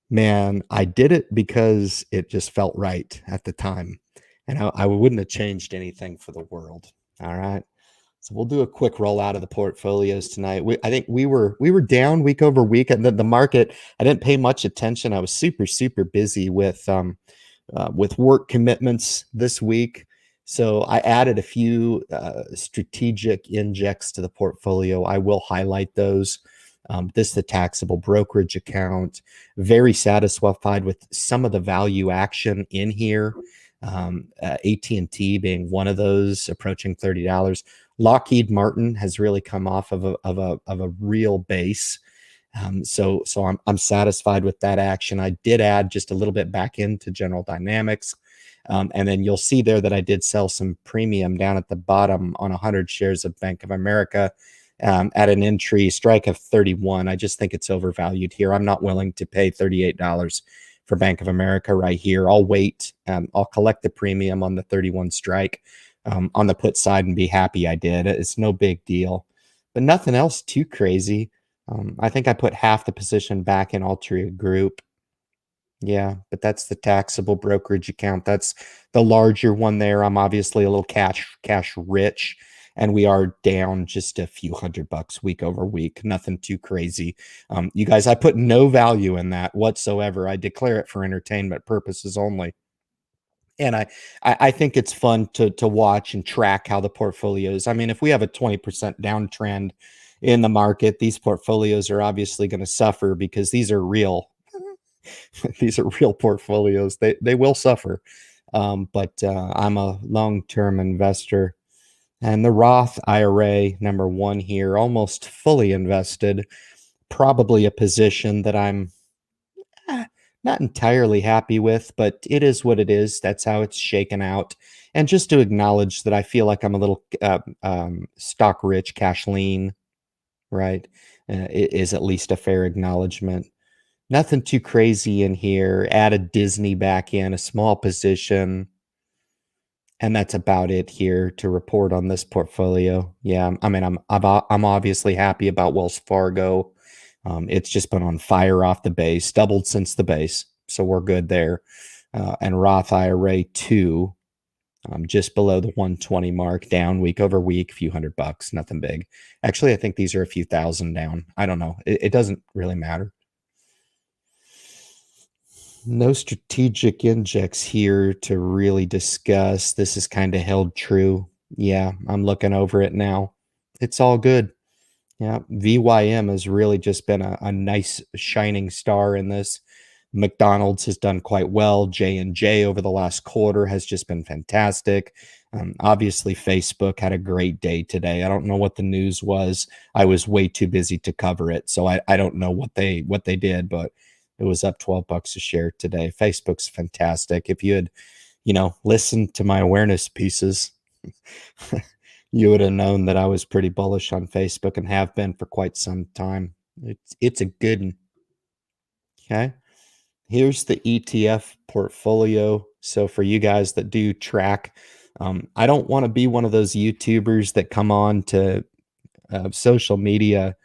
man, I did it because it just felt right at the time. And I wouldn't have changed anything for the world. All right. So we'll do a quick rollout of the portfolios tonight. I think we were down week over week, and the market. I didn't pay much attention. I was super busy with work commitments this week. So I added a few strategic injects to the portfolio. I will highlight those. This is the taxable brokerage account. Very satisfied with some of the value action in here. AT&T being one of those, approaching $30. Lockheed Martin has really come off of a real base. So I'm satisfied with that action. I did add just a little bit back into General Dynamics. And then you'll see there that I did sell some premium down at the bottom on 100 shares of Bank of America at an entry strike of 31. I just think it's overvalued here. I'm not willing to pay $38 for Bank of America right here. I'll wait. I'll collect the premium on the 31 strike on the put side and be happy I did. It's no big deal, but nothing else too crazy. I think I put half the position back in Altria Group. Yeah, but that's the taxable brokerage account. That's the larger one there. I'm obviously a little cash rich, and we are down just a few $100 week over week. Nothing too crazy. You guys, I put no value in that whatsoever. I declare it for entertainment purposes only. And I think it's fun to watch and track how the portfolios. I mean, if we have a 20% downtrend in the market, these portfolios are obviously going to suffer because these are real. These are real portfolios. They will suffer. But I'm a long-term investor. And the Roth IRA, number one here, almost fully invested. Probably a position that I'm not entirely happy with, but it is what it is. That's how it's shaken out. And just to acknowledge that I feel like I'm a little stock rich, cash lean, right? It is at least a fair acknowledgement. Nothing too crazy in here. Added Disney back in, a small position. And that's about it here to report on this portfolio. Yeah, I mean, I'm obviously happy about Wells Fargo. It's just been on fire off the base, doubled since the base, so we're good there. And Roth IRA 2, just below the 120 mark, down week over week, a few $100, nothing big. Actually, I think these are a few thousand down. I don't know. It doesn't really matter. No strategic injects here to really discuss. This is kind of held true. Yeah, I'm looking over it now. It's all good. Yeah, VYM has really just been a nice shining star in this. McDonald's has done quite well. J&J over the last quarter has just been fantastic. Obviously, Facebook had a great day today. I don't know what the news was. I was way too busy to cover it, so I don't know what they did, but it was up $12 a share today. Facebook's fantastic. If you had, listened to my awareness pieces, you would have known that I was pretty bullish on Facebook and have been for quite some time. It's a good one. Okay. Here's the ETF portfolio. So for you guys that do track, I don't want to be one of those YouTubers that come on to social media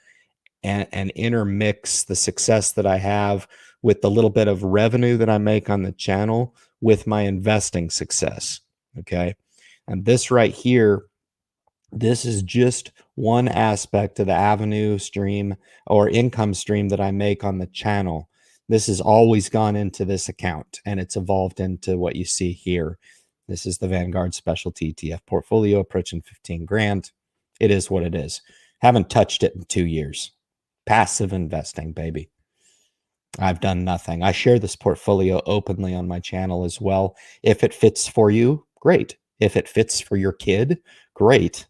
and intermix the success that I have with the little bit of revenue that I make on the channel with my investing success. Okay. And this right here, this is just one aspect of the avenue stream or income stream that I make on the channel. This has always gone into this account and it's evolved into what you see here. This is the Vanguard Specialty ETF portfolio approaching 15 grand. It is what it is. Haven't touched it in 2 years. Passive investing, baby. I've done nothing. I share this portfolio openly on my channel as well. If it fits for you, great. If it fits for your kid, great.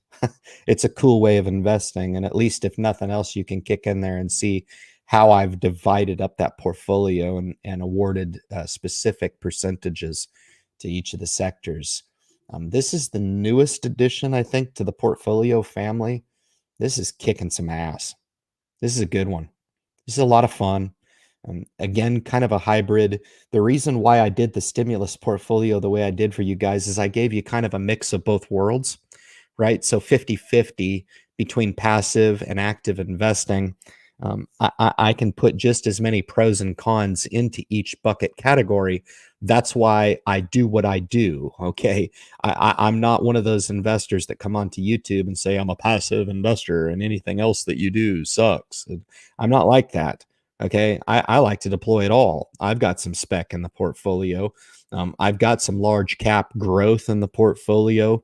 It's a cool way of investing. And at least if nothing else, you can kick in there and see how I've divided up that portfolio and awarded specific percentages to each of the sectors. This is the newest addition, I think, to the portfolio family. This is kicking some ass. This is a good one. This is a lot of fun. Again, kind of a hybrid. The reason why I did the stimulus portfolio the way I did for you guys is I gave you kind of a mix of both worlds, right? So 50-50 between passive and active investing. I can put just as many pros and cons into each bucket category. That's why I do what I do. Okay. I'm not one of those investors that come onto YouTube and say, I'm a passive investor and anything else that you do sucks. I'm not like that. Okay. I like to deploy it all. I've got some spec in the portfolio. I've got some large cap growth in the portfolio.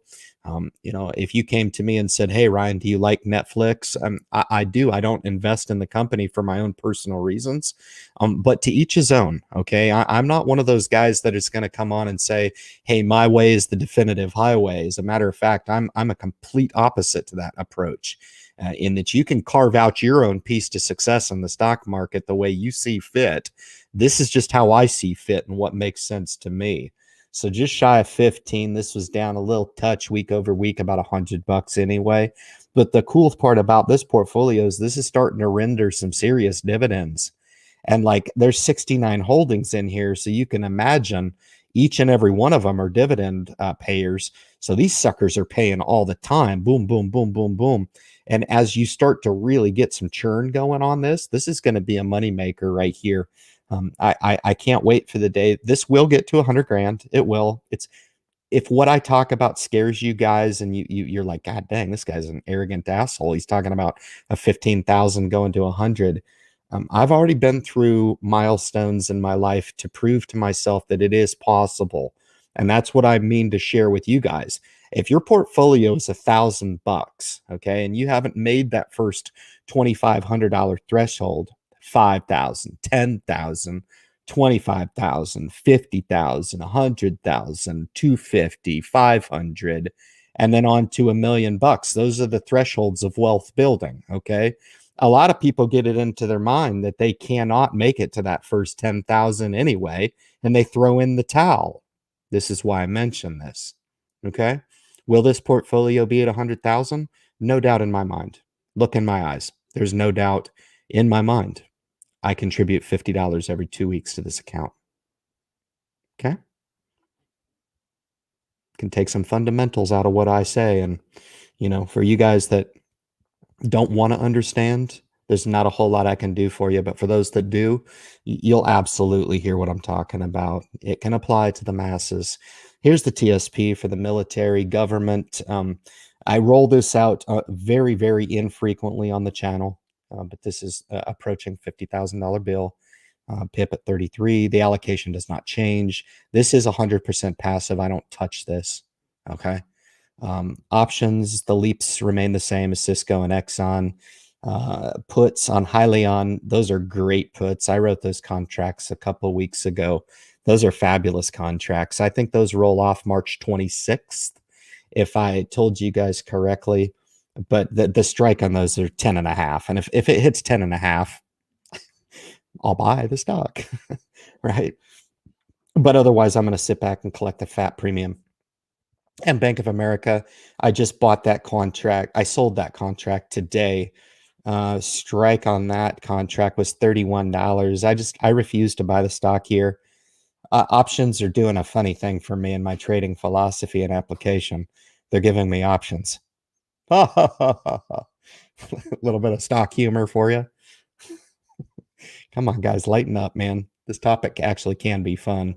If you came to me and said, hey, Ryan, do you like Netflix? I do. I don't invest in the company for my own personal reasons, but to each his own. Okay. I'm not one of those guys that is going to come on and say, hey, my way is the definitive highway. As a matter of fact, I'm a complete opposite to that approach. In that you can carve out your own piece to success in the stock market the way you see fit. This is just how I see fit and what makes sense to me. So just shy of 15. This was down a little touch week over week, about $100 anyway. But the cool part about this portfolio is this is starting to render some serious dividends. And like there's 69 holdings in here. So you can imagine each and every one of them are dividend payers. So these suckers are paying all the time. Boom, boom, boom, boom, boom. And as you start to really get some churn going on this is going to be a moneymaker right here. I can't wait for the day. This will get to 100 grand. It will. If what I talk about scares you guys and you're like, God dang, this guy's an arrogant asshole. He's talking about a 15,000 going to 100. I've already been through milestones in my life to prove to myself that it is possible. And that's what I mean to share with you guys. If your portfolio is $1,000, okay, and you haven't made that first $2,500 threshold, 5,000, 10,000, 25,000, 50,000, 100,000, 250, 500, and then on to $1,000,000. Those are the thresholds of wealth building. Okay. A lot of people get it into their mind that they cannot make it to that first 10,000 anyway, and they throw in the towel. This is why I mention this. Okay. Will this portfolio be at 100,000? No doubt in my mind. Look in my eyes. There's no doubt in my mind. I contribute $50 every 2 weeks to this account. Okay. can take some fundamentals out of what I say. And, for you guys that don't want to understand, there's not a whole lot I can do for you. But for those that do, you'll absolutely hear what I'm talking about. It can apply to the masses. Here's the TSP for the military government. I roll this out very, very infrequently on the channel, but this is approaching $50,000 bill. PIP at 33. The allocation does not change. This is 100% passive. I don't touch this. Okay. Options, the leaps remain the same as Cisco and Exxon. Puts on Hyliion, those are great puts. I wrote those contracts a couple weeks ago. Those are fabulous contracts. I think those roll off March 26th, if I told you guys correctly. But the strike on those are 10 and a half. And if it hits 10 and a half, I'll buy the stock, right? But otherwise, I'm going to sit back and collect the fat premium. And Bank of America, I just bought that contract. I sold that contract today. Strike on that contract was $31. I refuse to buy the stock here. Options are doing a funny thing for me in my trading philosophy and application. They're giving me options. A little bit of stock humor for you. Come on, guys, lighten up, man. This topic actually can be fun.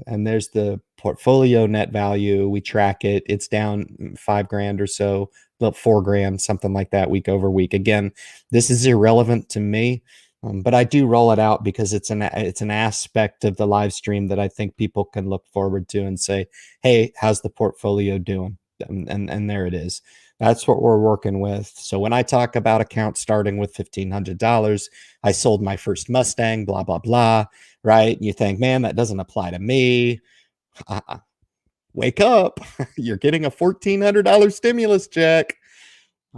And there's the portfolio net value. We track it. It's down $5,000 or so, about $4,000, something like that, week over week. Again, this is irrelevant to me, but I do roll it out because it's an aspect of the live stream that I think people can look forward to and say, hey, how's the portfolio doing? And there it is. That's what we're working with. So when I talk about accounts starting with $1,500, I sold my first Mustang, blah, blah, blah, right? You think, man, that doesn't apply to me. Wake up. You're getting a $1,400 stimulus check.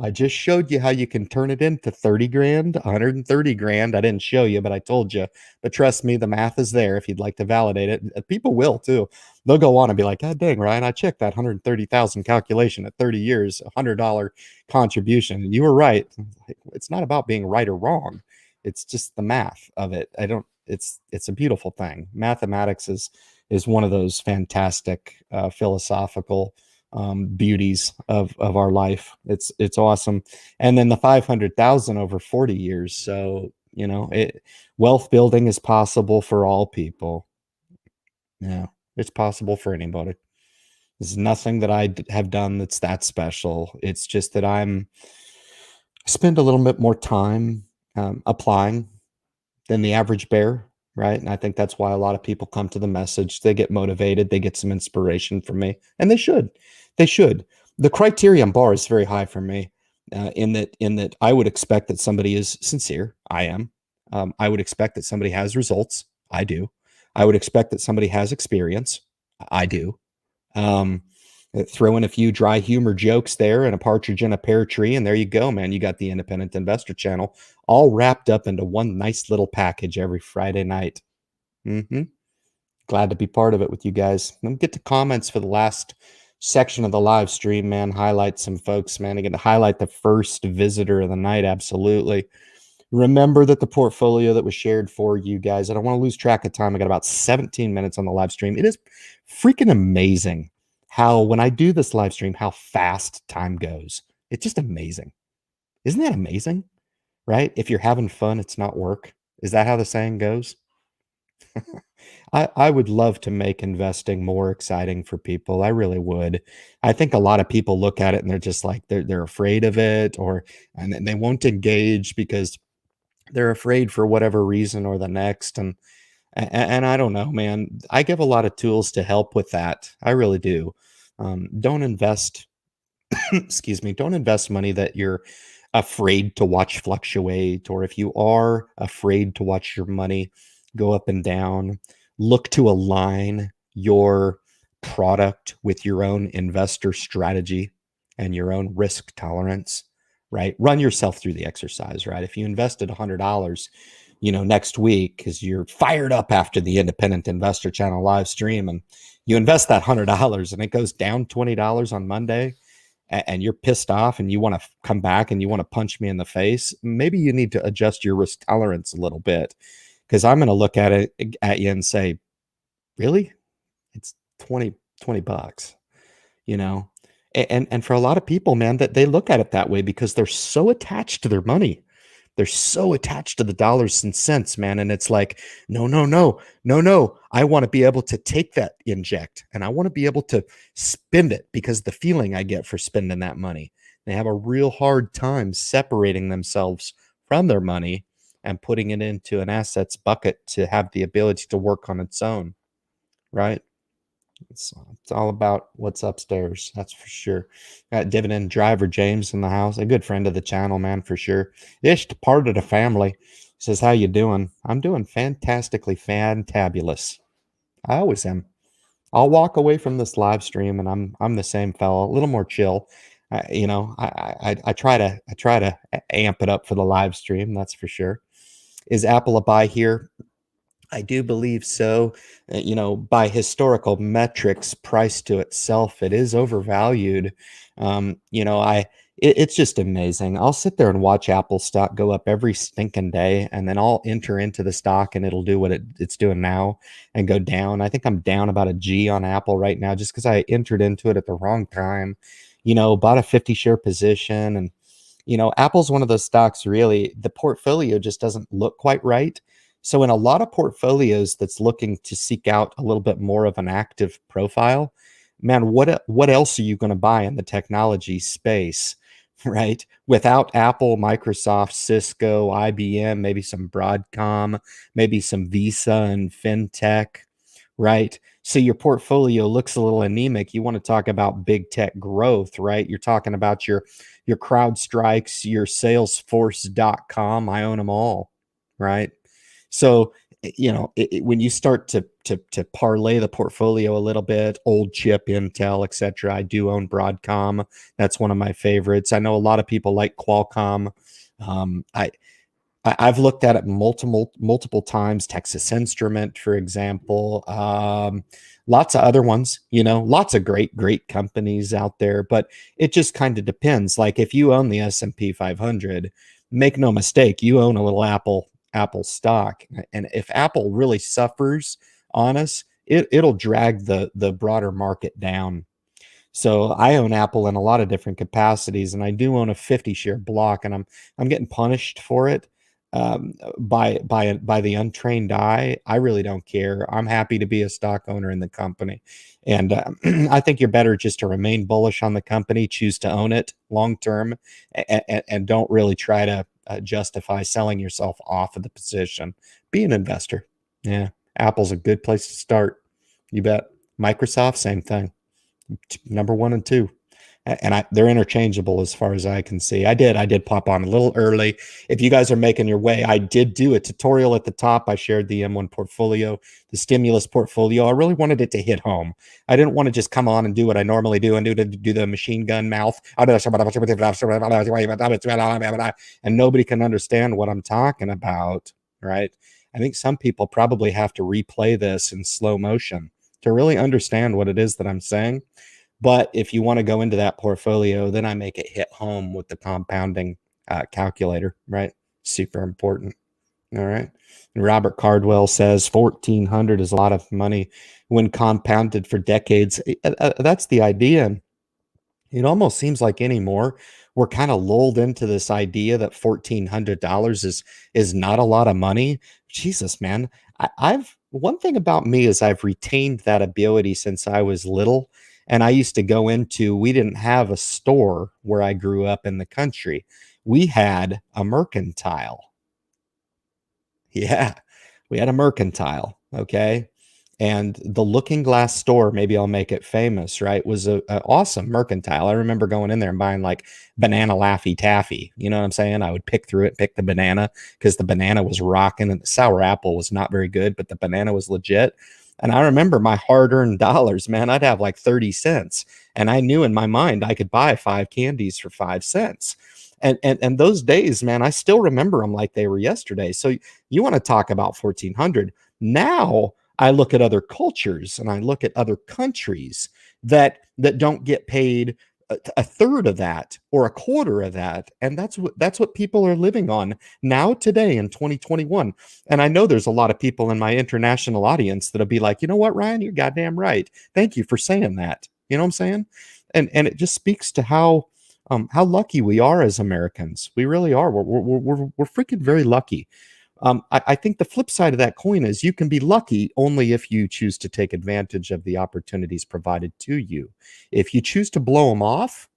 I just showed you how you can turn it into 30 grand, 130 grand. I didn't show you, but I told you. But trust me, the math is there if you'd like to validate it. People will too. They'll go on and be like, God dang, Ryan, I checked that 130,000 calculation at 30 years, $100 contribution. And you were right. It's not about being right or wrong. It's just the math of it. It's a beautiful thing. Mathematics is one of those fantastic philosophical beauties of our life. It's awesome. And then the 500,000 over 40 years. So, wealth building is possible for all people. Yeah, it's possible for anybody. There's nothing that I have done that's that special. It's just that I spend a little bit more time applying than the average bear, right? And I think that's why a lot of people come to the message. They get motivated. They get some inspiration from me, and they should. They should. The criterion bar is very high for me, in that I would expect that somebody is sincere. I am. I would expect that somebody has results. I do. I would expect that somebody has experience. I do. Throw in a few dry humor jokes there and a partridge in a pear tree, and there you go, man. You got the Independent Investor channel all wrapped up into one nice little package every Friday night. Glad to be part of it with you guys. Let me get to comments for the last section of the live stream, man. Highlight some folks, man. Again, to highlight the first visitor of the night. Absolutely. Remember that the portfolio that was shared for you guys, I don't want to lose track of time. I got about 17 minutes on the live stream. It is freaking amazing how, when I do this live stream, how fast time goes. It's just amazing. Isn't that amazing? Right? If you're having fun, it's not work. Is that how the saying goes? I would love to make investing more exciting for people. I really would. I think a lot of people look at it and they're just like, they're afraid of it, and they won't engage because they're afraid for whatever reason or the next. And I don't know, man. I give a lot of tools to help with that. I really do. Don't invest, excuse me, don't invest money that you're afraid to watch fluctuate, or if you are afraid to watch your money go up and down, look to align your product with your own investor strategy and your own risk tolerance, right? Run yourself through the exercise, right? If you invested $100, next week, because you're fired up after the Independent Investor channel live stream, and you invest that $100 and it goes down $20 on Monday, and you're pissed off and you want to come back and you want to punch me in the face, maybe you need to adjust your risk tolerance a little bit, because I'm going to look at you and say, really? It's 20 $20, you know? And for a lot of people, man, that they look at it that way because they're so attached to their money. They're so attached to the dollars and cents, man. And it's like, no, no, no, no, no. I want to be able to take that inject and I want to be able to spend it because the feeling I get for spending that money. They have a real hard time separating themselves from their money and putting it into an assets bucket to have the ability to work on its own, right? It's all about what's upstairs. That's for sure. Got dividend driver James in the house, a good friend of the channel, man, for sure. Ish, part of the family. Says, "How you doing?" I'm doing fantastically fantabulous. I always am. I'll walk away from this live stream, and I'm the same fellow, a little more chill. I try to amp it up for the live stream. That's for sure. Is Apple a buy here? I do believe so. By historical metrics, price to itself, it is overvalued. It's just amazing. I'll sit there and watch Apple stock go up every stinking day, and then I'll enter into the stock, and it'll do what it's doing now and go down. I think I'm down about a G on Apple right now, just because I entered into it at the wrong time. Bought a 50 share position, and Apple's one of those stocks, really, the portfolio just doesn't look quite right. So in a lot of portfolios that's looking to seek out a little bit more of an active profile, man, what else are you going to buy in the technology space, right? Without Apple, Microsoft, Cisco, IBM, maybe some Broadcom, maybe some Visa and FinTech, right? So your portfolio looks a little anemic. You want to talk about big tech growth, right? You're talking about your CrowdStrikes, your Salesforce.com. I own them all, right? So, when you start to parlay the portfolio a little bit, old chip, Intel, etc. I do own Broadcom. That's one of my favorites. I know a lot of people like Qualcomm. Um, I I've looked at it multiple times. Texas Instrument, for example. Lots of other ones. Lots of great companies out there. But it just kind of depends. Like if you own the S&P 500, make no mistake, you own a little Apple stock. And if Apple really suffers on us, it'll drag the broader market down. So I own Apple in a lot of different capacities, and I do own a 50 share block, and I'm getting punished for it by the untrained eye. I really don't care. I'm happy to be a stock owner in the company, and I think you're better just to remain bullish on the company, choose to own it long term, and don't really try to justify selling yourself off of the position. Be an investor. Yeah, Apple's a good place to start. You bet. Microsoft, same thing. Number one and two, and they're interchangeable as far as I can see. I did pop on a little early. If you guys are making your way, I did do a tutorial at the top. I shared the M1 portfolio, the stimulus portfolio. I really wanted it to hit home. I didn't want to just come on and do what I normally do and do the machine gun mouth, and nobody can understand what I'm talking about, right? I think some people probably have to replay this in slow motion to really understand what it is that I'm saying. But if you want to go into that portfolio, then I make it hit home with the compounding calculator, right? Super important. All right. And Robert Cardwell says 1,400 is a lot of money when compounded for decades. That's the idea. And it almost seems like anymore we're kind of lulled into this idea that $1,400 is not a lot of money. Jesus, man. I've one thing about me is I've retained that ability since I was little. And I used to go into, we didn't have a store where I grew up in the country. We had a mercantile. Yeah, we had a mercantile. Okay. And the Looking Glass store, maybe I'll make it famous, right? Was a awesome mercantile. I remember going in there and buying like banana Laffy Taffy. You know what I'm saying? I would pick through it, pick the banana because the banana was rocking and the sour apple was not very good, but the banana was legit. And I remember my hard-earned dollars, man, I'd have like 30 cents. And I knew in my mind I could buy 5 candies for 5 cents. And those days, man, I still remember them like they were yesterday. So you want to talk about 1,400. Now I look at other cultures and I look at other countries that don't get paid a third of that or a quarter of that, and that's what people are living on now today in 2021. And I know there's a lot of people in my international audience that'll be like, you know what, Ryan, you're goddamn right. Thank you for saying that. You know what I'm saying? And it just speaks to how lucky we are as Americans. We really are. We're freaking very lucky. I think the flip side of that coin is you can be lucky only if you choose to take advantage of the opportunities provided to you. If you choose to blow them off,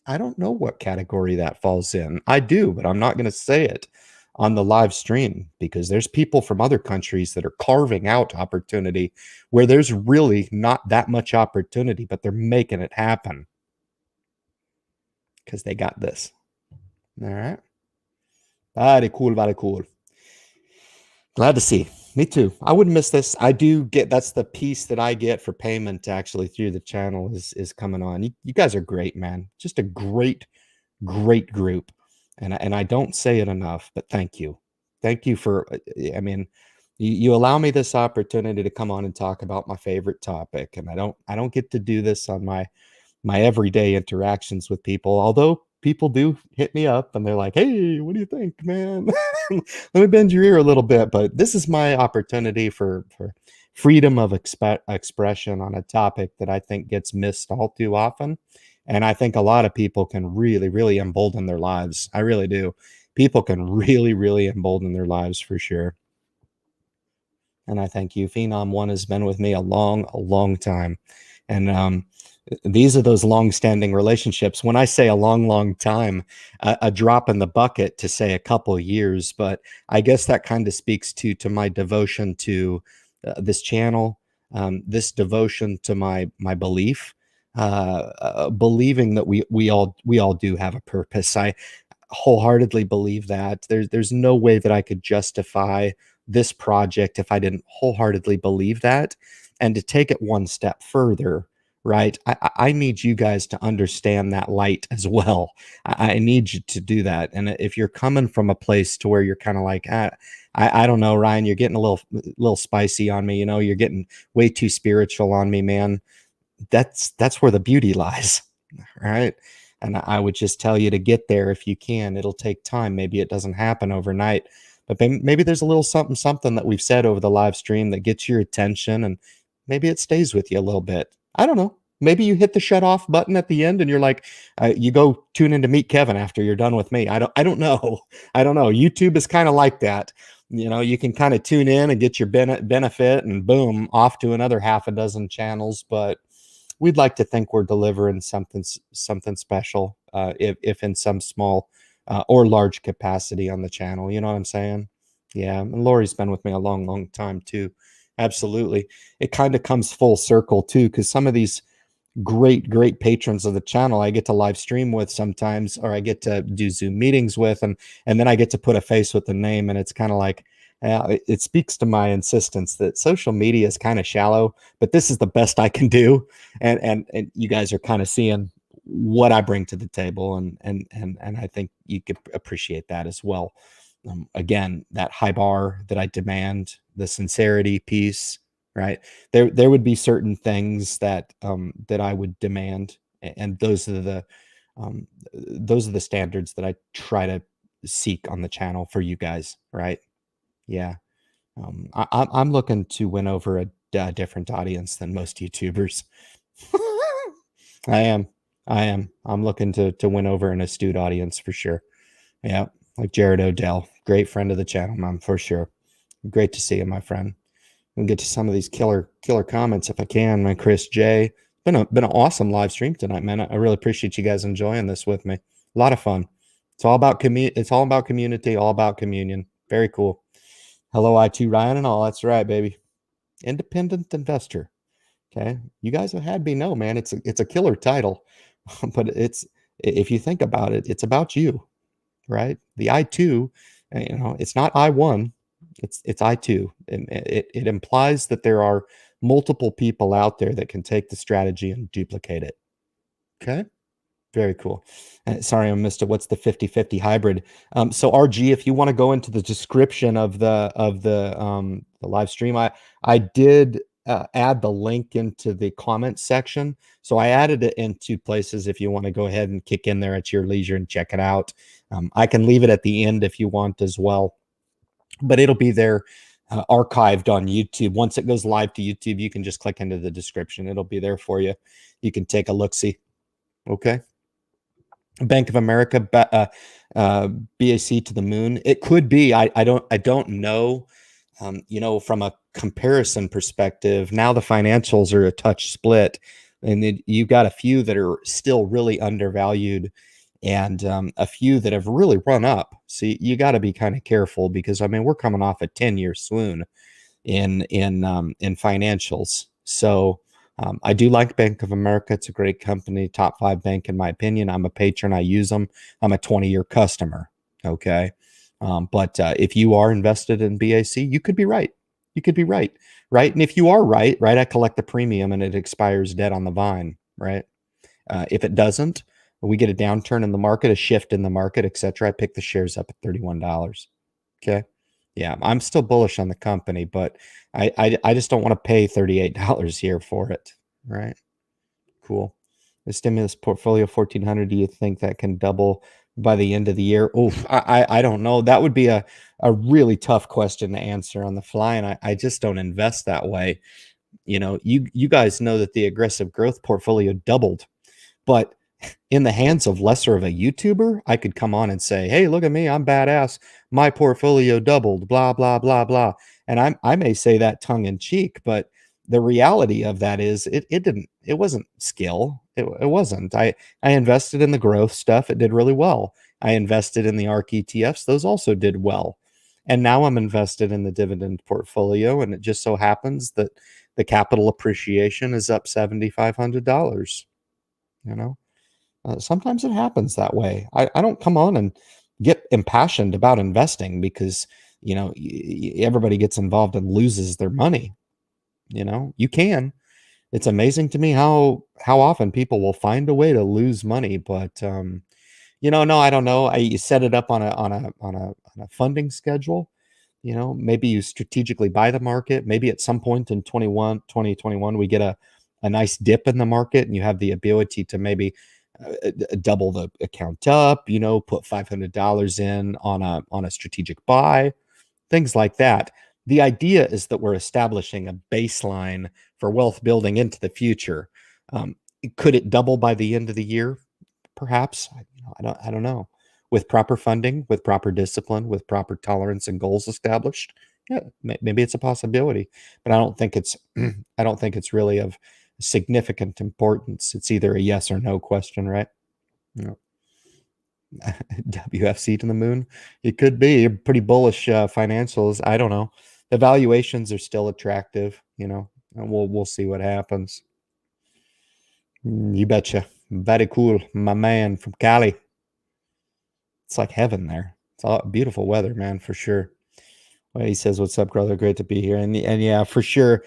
I don't know what category that falls in. I do, but I'm not going to say it on the live stream because there's people from other countries that are carving out opportunity where there's really not that much opportunity, but they're making it happen because they got this. All right. Very cool. Very cool. Glad to see. Me too. I wouldn't miss this. I do get that's the piece that I get for payment actually through the channel is coming on. You guys are great, man. Just a great group. And I don't say it enough, but thank you. Thank you for I mean, you allow me this opportunity to come on and talk about my favorite topic. And I don't get to do this on my everyday interactions with people, although people do hit me up and they're like, hey, what do you think, man? Let me bend your ear a little bit. But this is my opportunity for freedom of expression on a topic that I think gets missed all too often. And I think a lot of people can really embolden their lives. I really do. People can really embolden their lives for sure. And I thank you. Phenom One has been with me a long time. And these are those long-standing relationships. When I say a long time, a drop in the bucket to say a couple of years, but I guess that kind of speaks to my devotion to this channel, this devotion to my belief, believing that we all do have a purpose. I wholeheartedly believe that. There's no way that I could justify this project if I didn't wholeheartedly believe that. And to take it one step further, right? I need you guys to understand that light as well. I need you to do that. And if you're coming from a place to where you're kind of like, I don't know, Ryan, you're getting a little spicy on me. You know, you're getting way too spiritual on me, man. That's where the beauty lies, right? And I would just tell you to get there if you can. It'll take time. Maybe it doesn't happen overnight, but maybe there's a little something that we've said over the live stream that gets your attention, and maybe it stays with you a little bit. I don't know. Maybe you hit the shut off button at the end and you're like, you go tune in to Meet Kevin after you're done with me. I don't know. I don't know. YouTube is kind of like that. You know, you can kind of tune in and get your benefit and boom, off to another half a dozen channels. But we'd like to think we're delivering something special, if in some small or large capacity on the channel. You know what I'm saying? Yeah. And Lori's been with me a long time too. Absolutely. It kind of comes full circle too, because some of these great patrons of the channel I get to live stream with sometimes, or I get to do Zoom meetings with, and then I get to put a face with the name, and it's kind of like it speaks to my insistence that social media is kind of shallow, but this is the best I can do, and you guys are kind of seeing what I bring to the table, and I think you could appreciate that as well. Again, that high bar that I demand, the sincerity piece, right? There would be certain things that that I would demand, and those are the standards that I try to seek on the channel for you guys, right? Yeah. I'm looking to win over a different audience than most YouTubers. I am. I'm looking to win over an astute audience for sure. Yeah, like Jared Odell, great friend of the channel, man, for sure. Great to see you, my friend. We'll get to some of these killer comments if I can. My Chris J. Been an awesome live stream tonight, man. I really appreciate you guys enjoying this with me. A lot of fun. It's all about It's all about community, all about communion. Very cool. Hello, I2 Ryan and all. That's right, baby. Independent investor. Okay, you guys have had me know, man. It's a killer title, but if you think about it, it's about you, right? The I2, you know, it's not I1. It's I2. It implies that there are multiple people out there that can take the strategy and duplicate it. Okay. Very cool. Sorry, I missed it. What's the 50-50 hybrid? So RG, if you want to go into the description of the live stream, I did add the link into the comment section. So I added it in two places if you want to go ahead and kick in there at your leisure and check it out. I can leave it at the end if you want as well, but it'll be there archived on YouTube. Once it goes live to YouTube, you can just click into the description. It'll be there for you. You can take a look-see. Okay. Bank of America, BAC to the moon. It could be. I don't know. From a comparison perspective, now the financials are a touch split, and you've got a few that are still really undervalued, and a few that have really run up. So you got to be kind of careful, because I mean we're coming off a 10-year swoon in financials. So I do like Bank of America. It's a great company, top 5 bank in my opinion. I'm a patron. I use them. I'm a 20-year customer. Okay. But if you are invested in BAC, you could be right. You could be right. Right. And if you are right, I collect the premium and it expires dead on the vine. Right. If it doesn't, we get a downturn in the market, a shift in the market, etc. I pick the shares up at $31. Okay. Yeah, I'm still bullish on the company, but I just don't want to pay $38 here for it. Right. Cool. The stimulus portfolio 1400, do you think that can double by the end of the year? Oh, I don't know. That would be a really tough question to answer on the fly, and I just don't invest that way. You guys know that the aggressive growth portfolio doubled, but in the hands of lesser of a YouTuber, I could come on and say, "Hey, look at me, I'm badass. My portfolio doubled, blah blah blah blah." And I may say that tongue in cheek, but the reality of that is it wasn't skill. It wasn't. I invested in the growth stuff. It did really well. I invested in the ARK ETFs. Those also did well. And now I'm invested in the dividend portfolio, and it just so happens that the capital appreciation is up $7,500. You know, sometimes it happens that way. I don't come on and get impassioned about investing because, everybody gets involved and loses their money. You can. It's amazing to me how often people will find a way to lose money, but no, I don't know. You set it up on a funding schedule. Maybe you strategically buy the market. Maybe at some point in 2021, we get a nice dip in the market, and you have the ability to maybe double the account up. Put $500 in on a strategic buy, things like that. The idea is that we're establishing a baseline for wealth building into the future. Um, could it double by the end of the year? Perhaps. I don't know. With proper funding, with proper discipline, with proper tolerance and goals established, yeah, maybe it's a possibility. But I don't think it's I don't think it's really of significant importance. It's either a yes or no question, right? You WFC to the moon. It could be pretty bullish financials. I don't know. The valuations are still attractive, and we'll see what happens. You betcha. Very cool, my man from Cali. It's like heaven there. It's all beautiful weather, man, for sure. Well, he says, "What's up, brother? Great to be here." And yeah, for sure.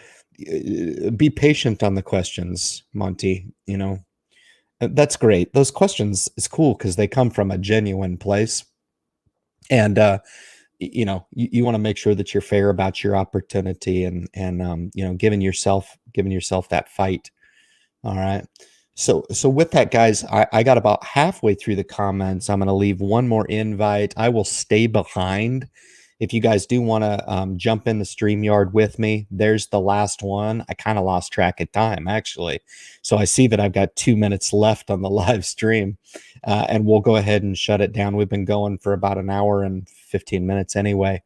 Be patient on the questions, Monty. That's great. Those questions is cool because they come from a genuine place, and you want to make sure that you're fair about your opportunity, and giving yourself that fight. All right. So with that, guys, I got about halfway through the comments. I'm going to leave one more invite. I will stay behind. If you guys do want to jump in the StreamYard with me, there's the last one. I kind of lost track of time, actually. So I see that I've got 2 minutes left on the live stream, and we'll go ahead and shut it down. We've been going for about an hour and 15 minutes anyway.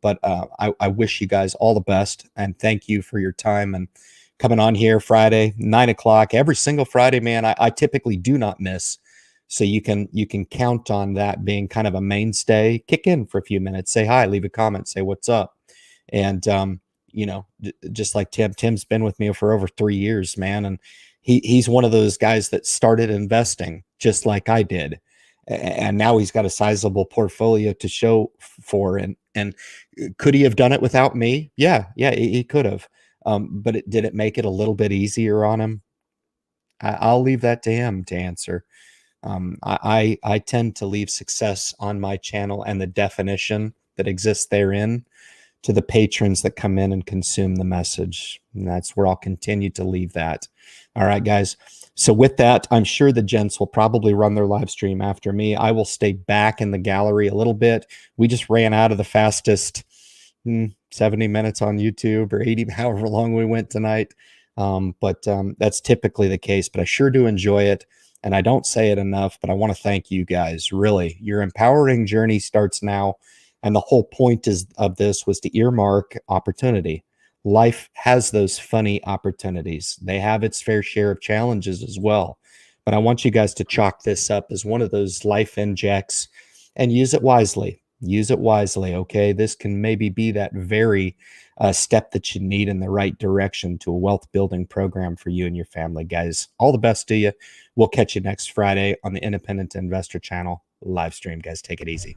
But I wish you guys all the best, and thank you for your time and coming on here Friday, 9 o'clock, every single Friday, man. I typically do not miss. So you can count on that being kind of a mainstay. Kick in for a few minutes, say hi, leave a comment, say what's up. And just like Tim's been with me for over 3 years, man. And he's one of those guys that started investing just like I did. And now he's got a sizable portfolio to show for. And could he have done it without me? Yeah, he could have. But did it make it a little bit easier on him? I'll leave that to him to answer. I tend to leave success on my channel and the definition that exists therein to the patrons that come in and consume the message. And that's where I'll continue to leave that. All right, guys. So with that, I'm sure the gents will probably run their live stream after me. I will stay back in the gallery a little bit. We just ran out of the fastest 70 minutes on YouTube, or 80, however long we went tonight. But that's typically the case, but I sure do enjoy it. And I don't say it enough, but I want to thank you guys. Really, your empowering journey starts now. And the whole point of this was to earmark opportunity. Life has those funny opportunities. They have its fair share of challenges as well. But I want you guys to chalk this up as one of those life injects and use it wisely. Use it wisely, okay? This can maybe be that very step that you need in the right direction to a wealth building program for you and your family, guys. All the best to you. We'll catch you next Friday on the Independent Investor Channel live stream, guys. Take it easy.